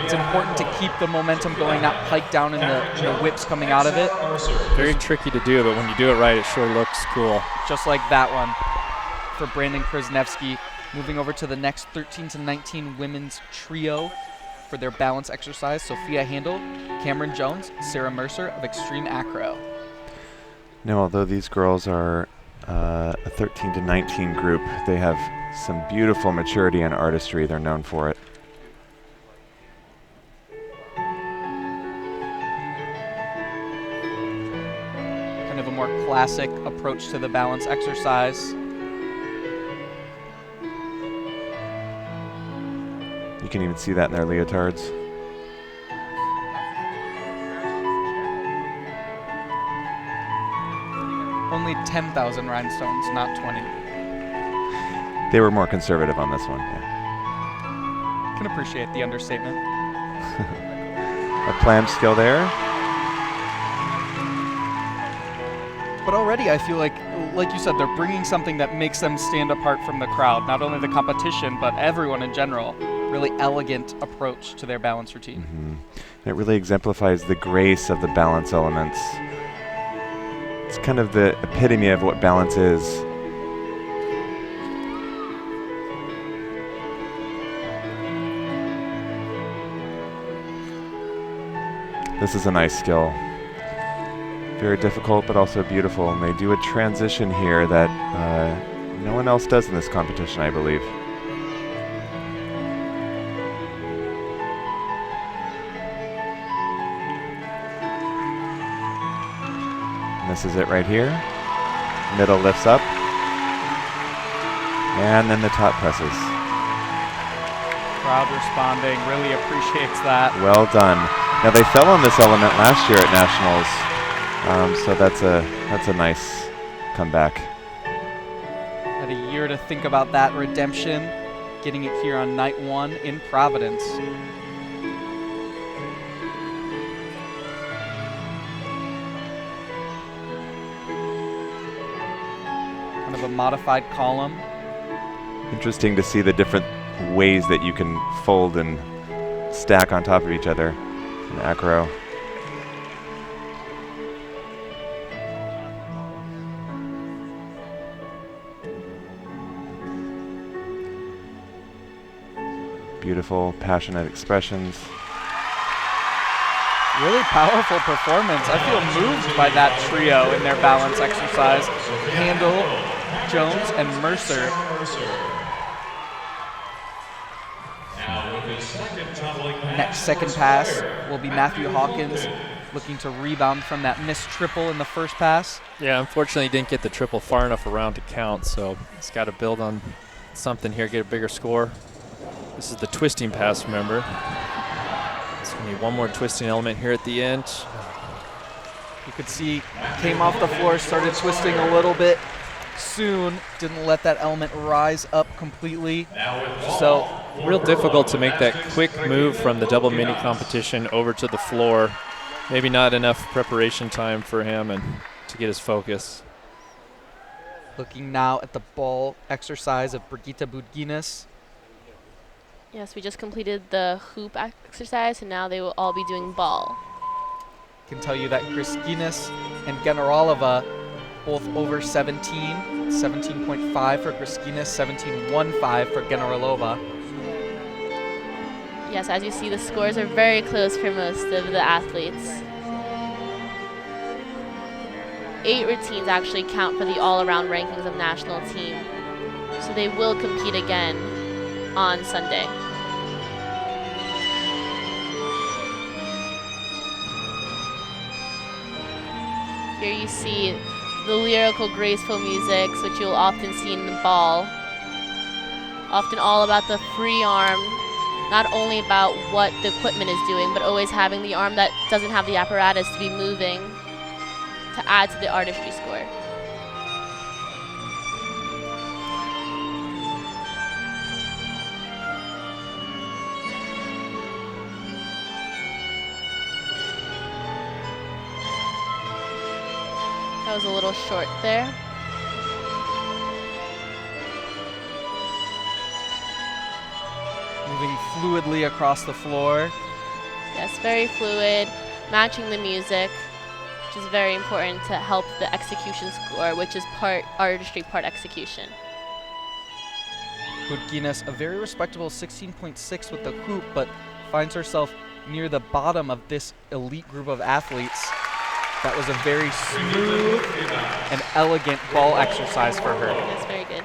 It's important to keep the momentum going, not pike down in the whips coming out of it. Very tricky to do, but when you do it right, it sure looks cool. Just like that one for Brandon Kuznevsky. Moving over to the next 13 to 19 women's trio for their balance exercise. Sophia Handel, Cameron Jones, Sarah Mercer of Extreme Acro. Now, although these girls are a 13 to 19 group, they have some beautiful maturity and artistry. They're known for it. Kind of a more classic approach to the balance exercise. You can even see that in their leotards. Only 10,000 rhinestones, not 20. They were more conservative on this one. Yeah. Can appreciate the understatement. A planned skill there. But already I feel like you said, they're bringing something that makes them stand apart from the crowd. Not only the competition, but everyone in general. Really elegant approach to their balance routine. Mm-hmm. It really exemplifies the grace of the balance elements. It's kind of the epitome of what balance is. This is a nice skill. Very difficult, but also beautiful. And they do a transition here that no one else does in this competition, I believe. This is it right here. Middle lifts up. And then the top presses. Crowd responding, really appreciates that. Well done. Now they fell on this element last year at Nationals, so that's a nice comeback. Had a year to think about that redemption, getting it here on night one in Providence. Of a modified column. Interesting to see the different ways that you can fold and stack on top of each other in acro. Beautiful, passionate expressions. Really powerful performance. I feel moved by that trio in their balance exercise. Handel, Jones, and Mercer. Next second pass will be Matthew Hawkins, looking to rebound from that missed triple in the first pass. Yeah, unfortunately didn't get the triple far enough around to count, so he's got to build on something here, get a bigger score. This is the twisting pass, remember. So we need one more twisting element here at the end. You could see came off the floor, started twisting a little bit soon, didn't let that element rise up completely. So real difficult to make that quick move from the double mini competition over to the floor. Maybe not enough preparation time for him and to get his focus. Looking now at the ball exercise of Brigitte Budginas. Yes, we just completed the hoop exercise, and now they will all be doing ball. Can tell you that Chris Guinness and Generalova both over 17, 17.5 for Chris Guinness, 17.15 for Generalova. Yes, as you see, the scores are very close for most of the athletes. 8 routines actually count for the all-around rankings of national team, so they will compete again on Sunday. Here you see the lyrical, graceful musics, which you'll often see in the ball. Often all about the free arm, not only about what the equipment is doing, but always having the arm that doesn't have the apparatus to be moving to add to the artistry score. That was a little short there. Moving fluidly across the floor. Yes, very fluid, matching the music, which is very important to help the execution score, which is part artistry, part execution. Good Guinness, a very respectable 16.6 with the hoop, but finds herself near the bottom of this elite group of athletes. That was a very smooth and elegant ball exercise for her. That's very good.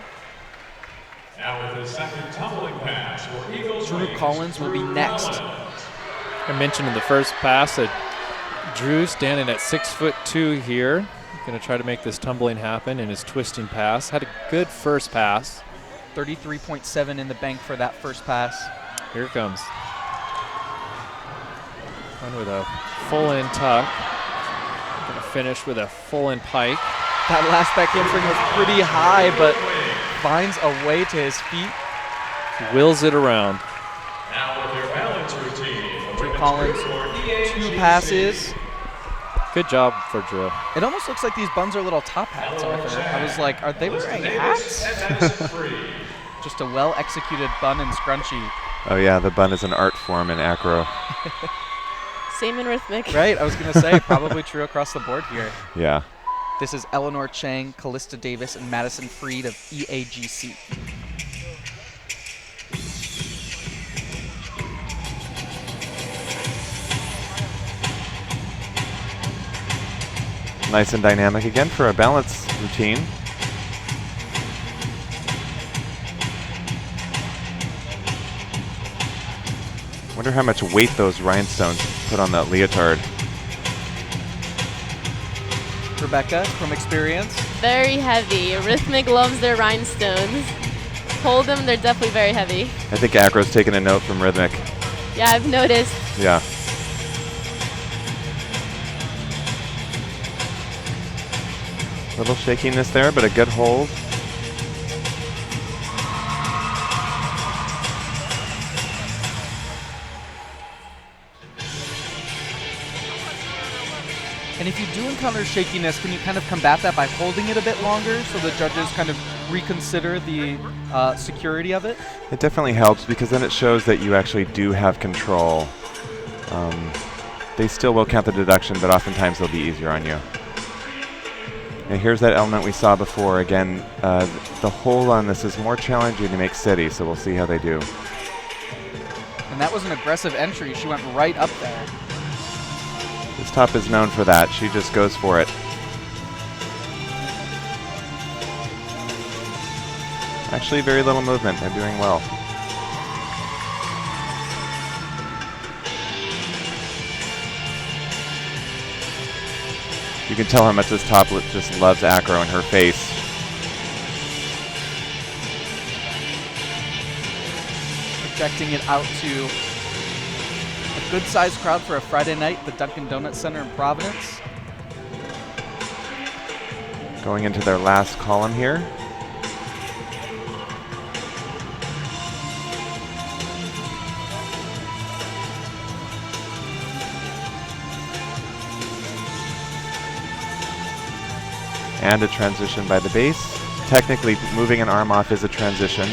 Now with the second tumbling pass for Eagles. Drew Collins will be next. I mentioned in the first pass that Drew standing at 6'2" here. Going to try to make this tumbling happen in his twisting pass. Had a good first pass. 33.7 in the bank for that first pass. Here it comes. One with a full in tuck. Going to finish with a full in pike. That last back handspring was pretty high, but finds a way to his feet. Wills it around. Now with their balance routine. Drew Collins, 2 passes. Good job for Drew. It almost looks like these buns are little top hats, Arthur. I was like, are they wearing hats? Just a well-executed bun and scrunchie. Oh yeah, the bun is an art form in acro. Same in rhythmic. Right, I was going to say, probably true across the board here. Yeah. This is Eleanor Chang, Callista Davis, and Madison Freed of EAGC. Nice and dynamic again for a balance routine. Wonder how much weight those rhinestones put on that leotard. Rebecca, from experience. Very heavy. Rhythmic loves their rhinestones. Hold them, they're definitely very heavy. I think acro's taking a note from rhythmic. Yeah, I've noticed. Yeah. Little shakiness there, but a good hold. And if you do encounter shakiness, can you kind of combat that by holding it a bit longer so the judges kind of reconsider the security of it? It definitely helps because then it shows that you actually do have control. They still will count the deduction, but oftentimes they'll be easier on you. And here's that element we saw before. Again, the hold on this is more challenging to make steady, so we'll see how they do. And that was an aggressive entry. She went right up there. This top is known for that. She just goes for it. Actually, very little movement. They're doing well. You can tell how much this top just loves acro in her face. Projecting it out to a good-sized crowd for a Friday night, the Dunkin Donut Center in Providence. Going into their last column here. And a transition by the base. Technically, moving an arm off is a transition.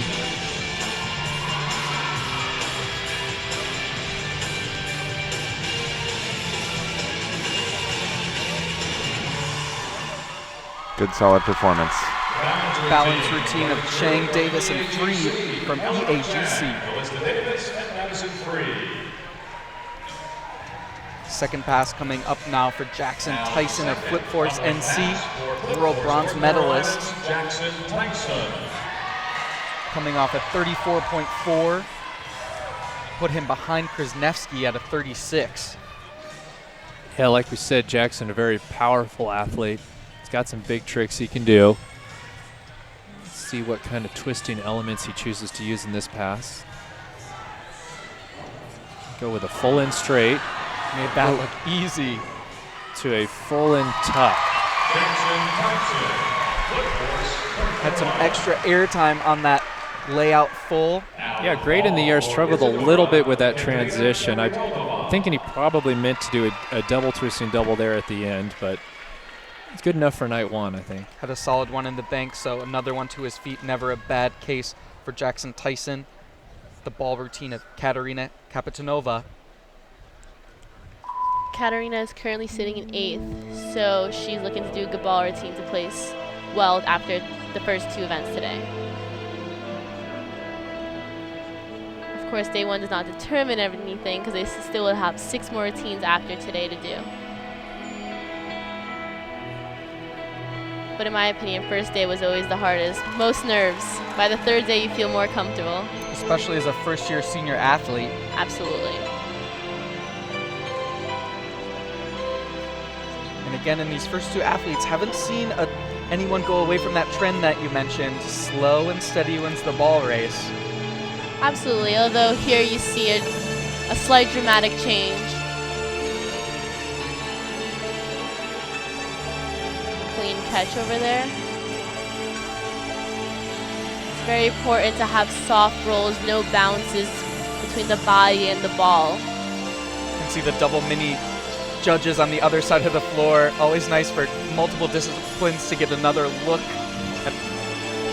Good solid performance. Balance routine of Chang, Davis, and Freed from EAGC. Second pass coming up now for Jackson Tyson of Flip Force NC, world bronze medalist. Jackson Tyson. Coming off at 34.4. Put him behind Krasnevsky at a 36. Yeah, like we said, Jackson, a very powerful athlete. He's got some big tricks he can do. Let's see what kind of twisting elements he chooses to use in this pass. Go with a full in straight. Made that look easy. To a full in tuck. Had some extra airtime on that layout full. Yeah, great in the air. Struggled a little bit with that transition. I'm thinking he probably meant to do a double twisting double there at the end, but it's good enough for night one, I think. Had a solid one in the bank, so another one to his feet. Never a bad case for Jackson Tyson. The ball routine of Katerina Kapitanova. Katerina is currently sitting in 8th, so she's looking to do a good ball routine to place well after the first two events today. course, day one does not determine everything because they still will have 6 more routines after today to do. But in my opinion, first day was always the hardest. Most nerves. By the 3rd day, you feel more comfortable. Especially as a first-year senior athlete. Absolutely. And again, in these first 2 athletes, haven't seen anyone go away from that trend that you mentioned. Slow and steady wins the ball race. Absolutely, although here you see a slight dramatic change. Clean catch over there. It's very important to have soft rolls, no bounces between the body and the ball. You can see the double mini judges on the other side of the floor. Always nice for multiple disciplines to get another look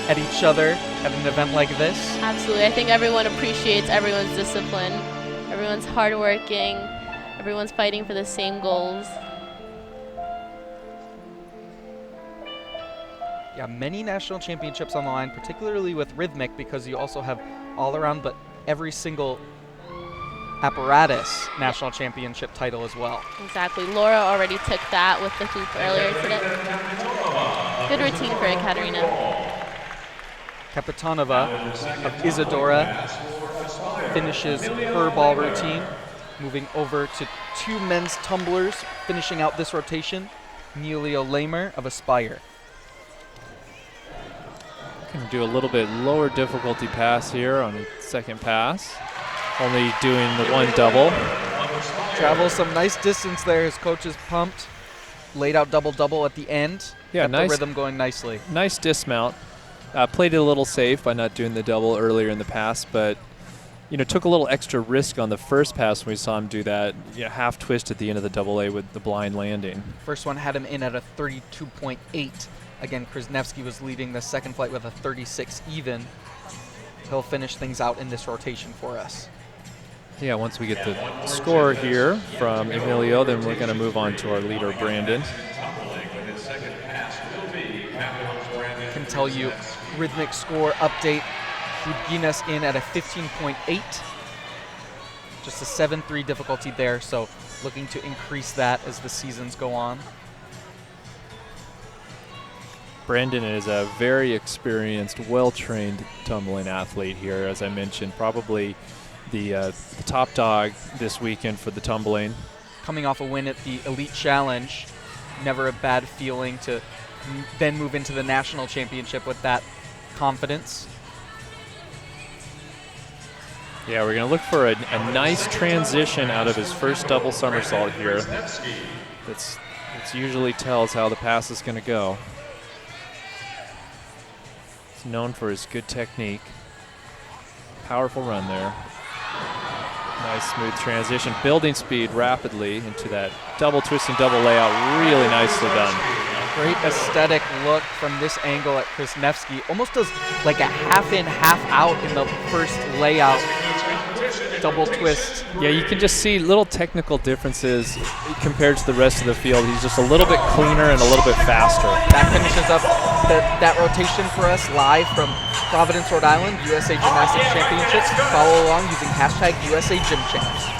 at each other at an event like this. Absolutely. I think everyone appreciates everyone's discipline. Everyone's hardworking. Everyone's fighting for the same goals. Yeah, many national championships on the line, particularly with rhythmic, because you also have all around, but every single apparatus national championship title as well. Exactly. Laura already took that with the hoop earlier today. Good routine for Ekaterina. Kapitanova of Isadora finishes her ball routine, moving over to 2 men's tumblers, finishing out this rotation. Neelio Lamer of Aspire. Can do a little bit lower difficulty pass here on the second pass. Only doing the 1 double. Travels some nice distance there. His coach is pumped. Laid out double-double at the end. Yeah, Kept nice. the rhythm going nicely. Nice dismount. Played it a little safe by not doing the double earlier in the pass, but took a little extra risk on the first pass when we saw him do that. Half twist at the end of the double A with the blind landing. First one had him in at a 32.8. Again, Krasnevsky was leading the second flight with a 36 even. He'll finish things out in this rotation for us. Yeah, once we get the score here from Emilio, then we're going to move on to our leader, Brandon. I can tell you, rhythmic score update, Budginas in at a 15.8. Just a 7-3 difficulty there, so looking to increase that as the seasons go on. Brandon is a very experienced, well-trained tumbling athlete here, as I mentioned, probably the top dog this weekend for the tumbling. Coming off a win at the Elite Challenge, never a bad feeling to then move into the national championship with that confidence. Yeah, we're going to look for a nice transition out of his first double somersault here. That's usually tells how the pass is going to go. He's known for his good technique. Powerful run there. Nice smooth transition, building speed rapidly into that double twist and double layout. Really nicely done. Great aesthetic look from this angle at Krasnevsky. Almost does like a half in, half out in the first layout. Double twist. Yeah, you can just see little technical differences compared to the rest of the field. He's just a little bit cleaner and a little bit faster. That finishes up that rotation for us live from Providence, Rhode Island, USA Gymnastics Championships. Follow along using hashtag USA Gym Champs.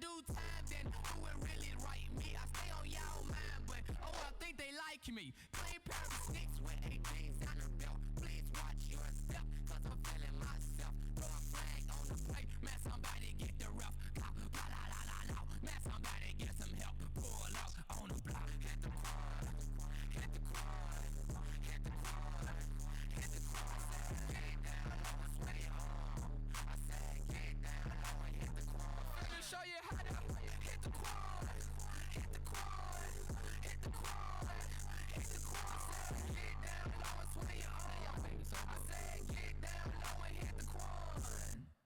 do time, then who would really write me? I stay on y'all mind, but oh, I think they like me. Plain pair of sneaks with 18s on the belt. Please watch your step, cause I'm feeling myself. Throw a flag on the plate, man, somebody get the ref. Man, somebody get some help. Pull up on the block, hit the quad, hit the quad, hit the quad, hit the quad. Get down low and sway your arm. I said get down low and hit the quad. Let me show you how to hit the quad, hit the quad, hit the quad, hit the quad. I said get down low and sway your arm. I said get down low and hit the quad.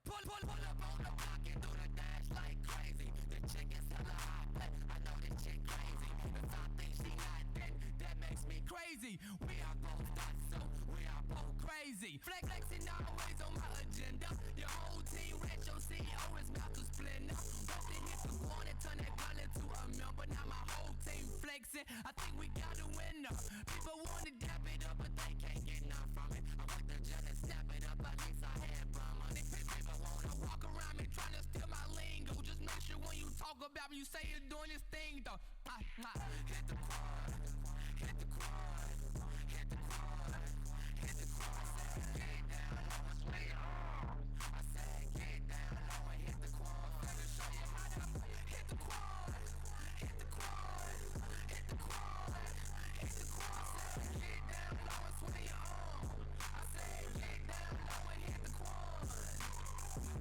Pull up on the block and do the dash like crazy. The chick is hella hot, but I know this chick crazy. If I think she not, then that makes me crazy. We are both nuts, so we are both crazy. Flexing always on my agenda. Your whole team rich, your CEO is about to split up. Want to hit the corner, turn that girl into a member. Now my whole team flexing. I think we got a winner. People want to dap it up, but they can't get none from it. I want the jet and snap it up, at least I had bum money. People wanna walk around me trying to steal my lingo. Just make sure when you talk about me, you say you're doing this thing though. Hit the quad, hit the quad, hit the quad, hit the quad. Get down low and sway your arm. I said get down low and hit the quad. Let me show you how to hit the quad, hit the quad, hit the quad, hit the quad. I said get down low and sway your arm. I said get down low and hit the quad.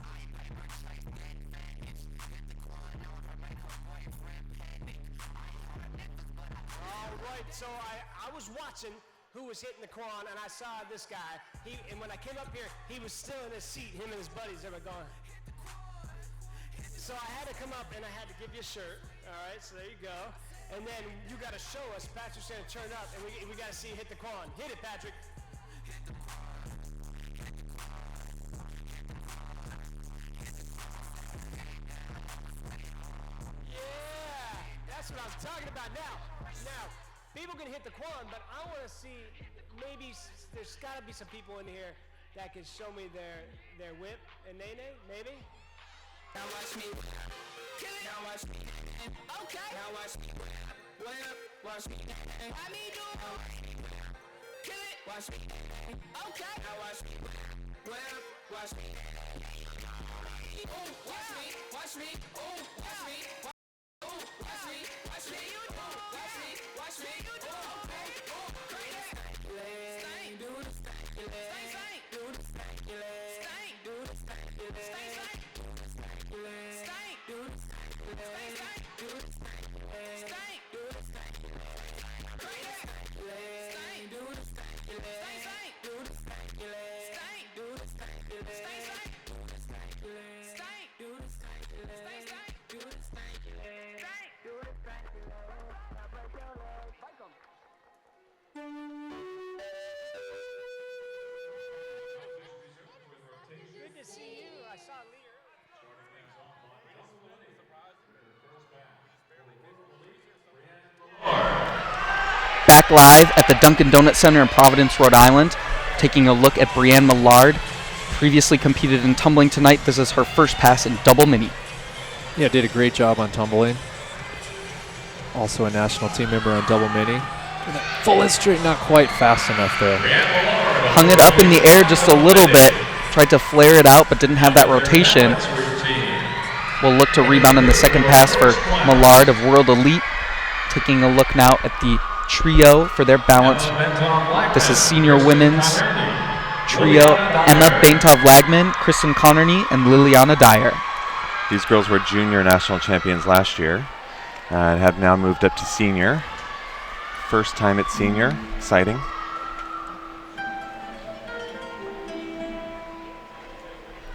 I paper chase that advantage. Hit the quad on her, make her boyfriend panic. I ain't on a necklace, but All right, so I was watching who was hitting the quan, and I saw this guy. And when I came up here, he was still in his seat. Him and his buddies, they were going. So I had to come up, and I had to give you a shirt. All right, so there you go. And then you got to show us. Patrick's going to turn up, and we got to see you hit the quan. Hit it, Patrick. Yeah, that's what I'm talking about. Now, people can hit the quan, but I want to see, maybe there's got to be some people in here that can show me their whip and nene, maybe? now watch me kill it. Now watch me. Okay. Now watch me. Whip. Watch me. Why me do? Kill it. Watch me. Okay. Now watch me. Whip. Watch me. Ooh, watch me. Watch me. Ooh, watch me. Ooh, watch me. Watch me. Watch me. Watch me. Ooh, ooh, crazy. Stank. Do the stank. Stank. Do the stank. Stank. Do the stank. Stank. Stank, do the stank, stank, do the stank, stank, do the stank, stank, do the stank, stank, do the stank, stank, do the stank, stank, do the stank, stank, do the stank, stank, do the stank, stank, do the stank. Now break your legs, fight 'em. Good to see you. I saw Lee. Back live at the Dunkin Center in Providence, Rhode Island, taking a look at Brianne Millard. Previously competed in tumbling tonight. This is her first pass in double mini. Yeah, did a great job on tumbling. Also a national team member on double mini. Full and straight, not quite fast enough there. Hung it up in the air just a little bit. Tried to flare it out, but didn't have that rotation. We'll look to rebound in the second pass for Millard of World Elite. Taking a look now at the trio for their balance. This is senior women's trio: Emma Baintov-Lagman, Kristen Connerny, and Liliana Dyer. These girls were junior national champions last year and have now moved up to senior. First time at senior, exciting.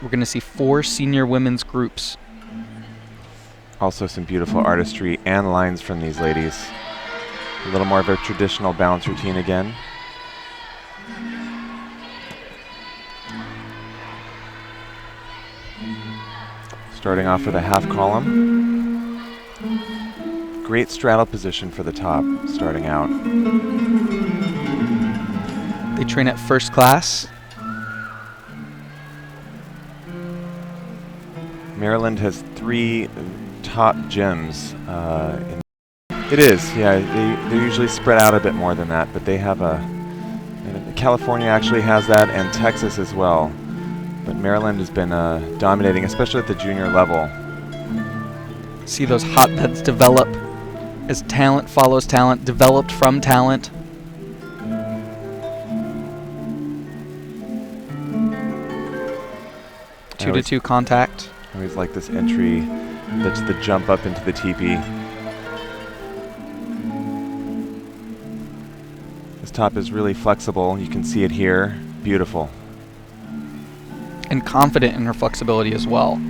We're going to see 4 senior women's groups. Also some beautiful artistry and lines from these ladies. A little more of a traditional balance routine again. Starting off with a half column. Great straddle position for the top, starting out. They train at first class. Maryland has 3 top gyms. It is, yeah. They're usually spread out a bit more than that, but they have California actually has that, and Texas as well. But Maryland has been dominating, especially at the junior level. See those hotbeds develop as talent follows talent, developed from talent. Two to two contact. I always like this entry. That's the jump up into the teepee. This top is really flexible. You can see it here. Beautiful. And confident in her flexibility as well.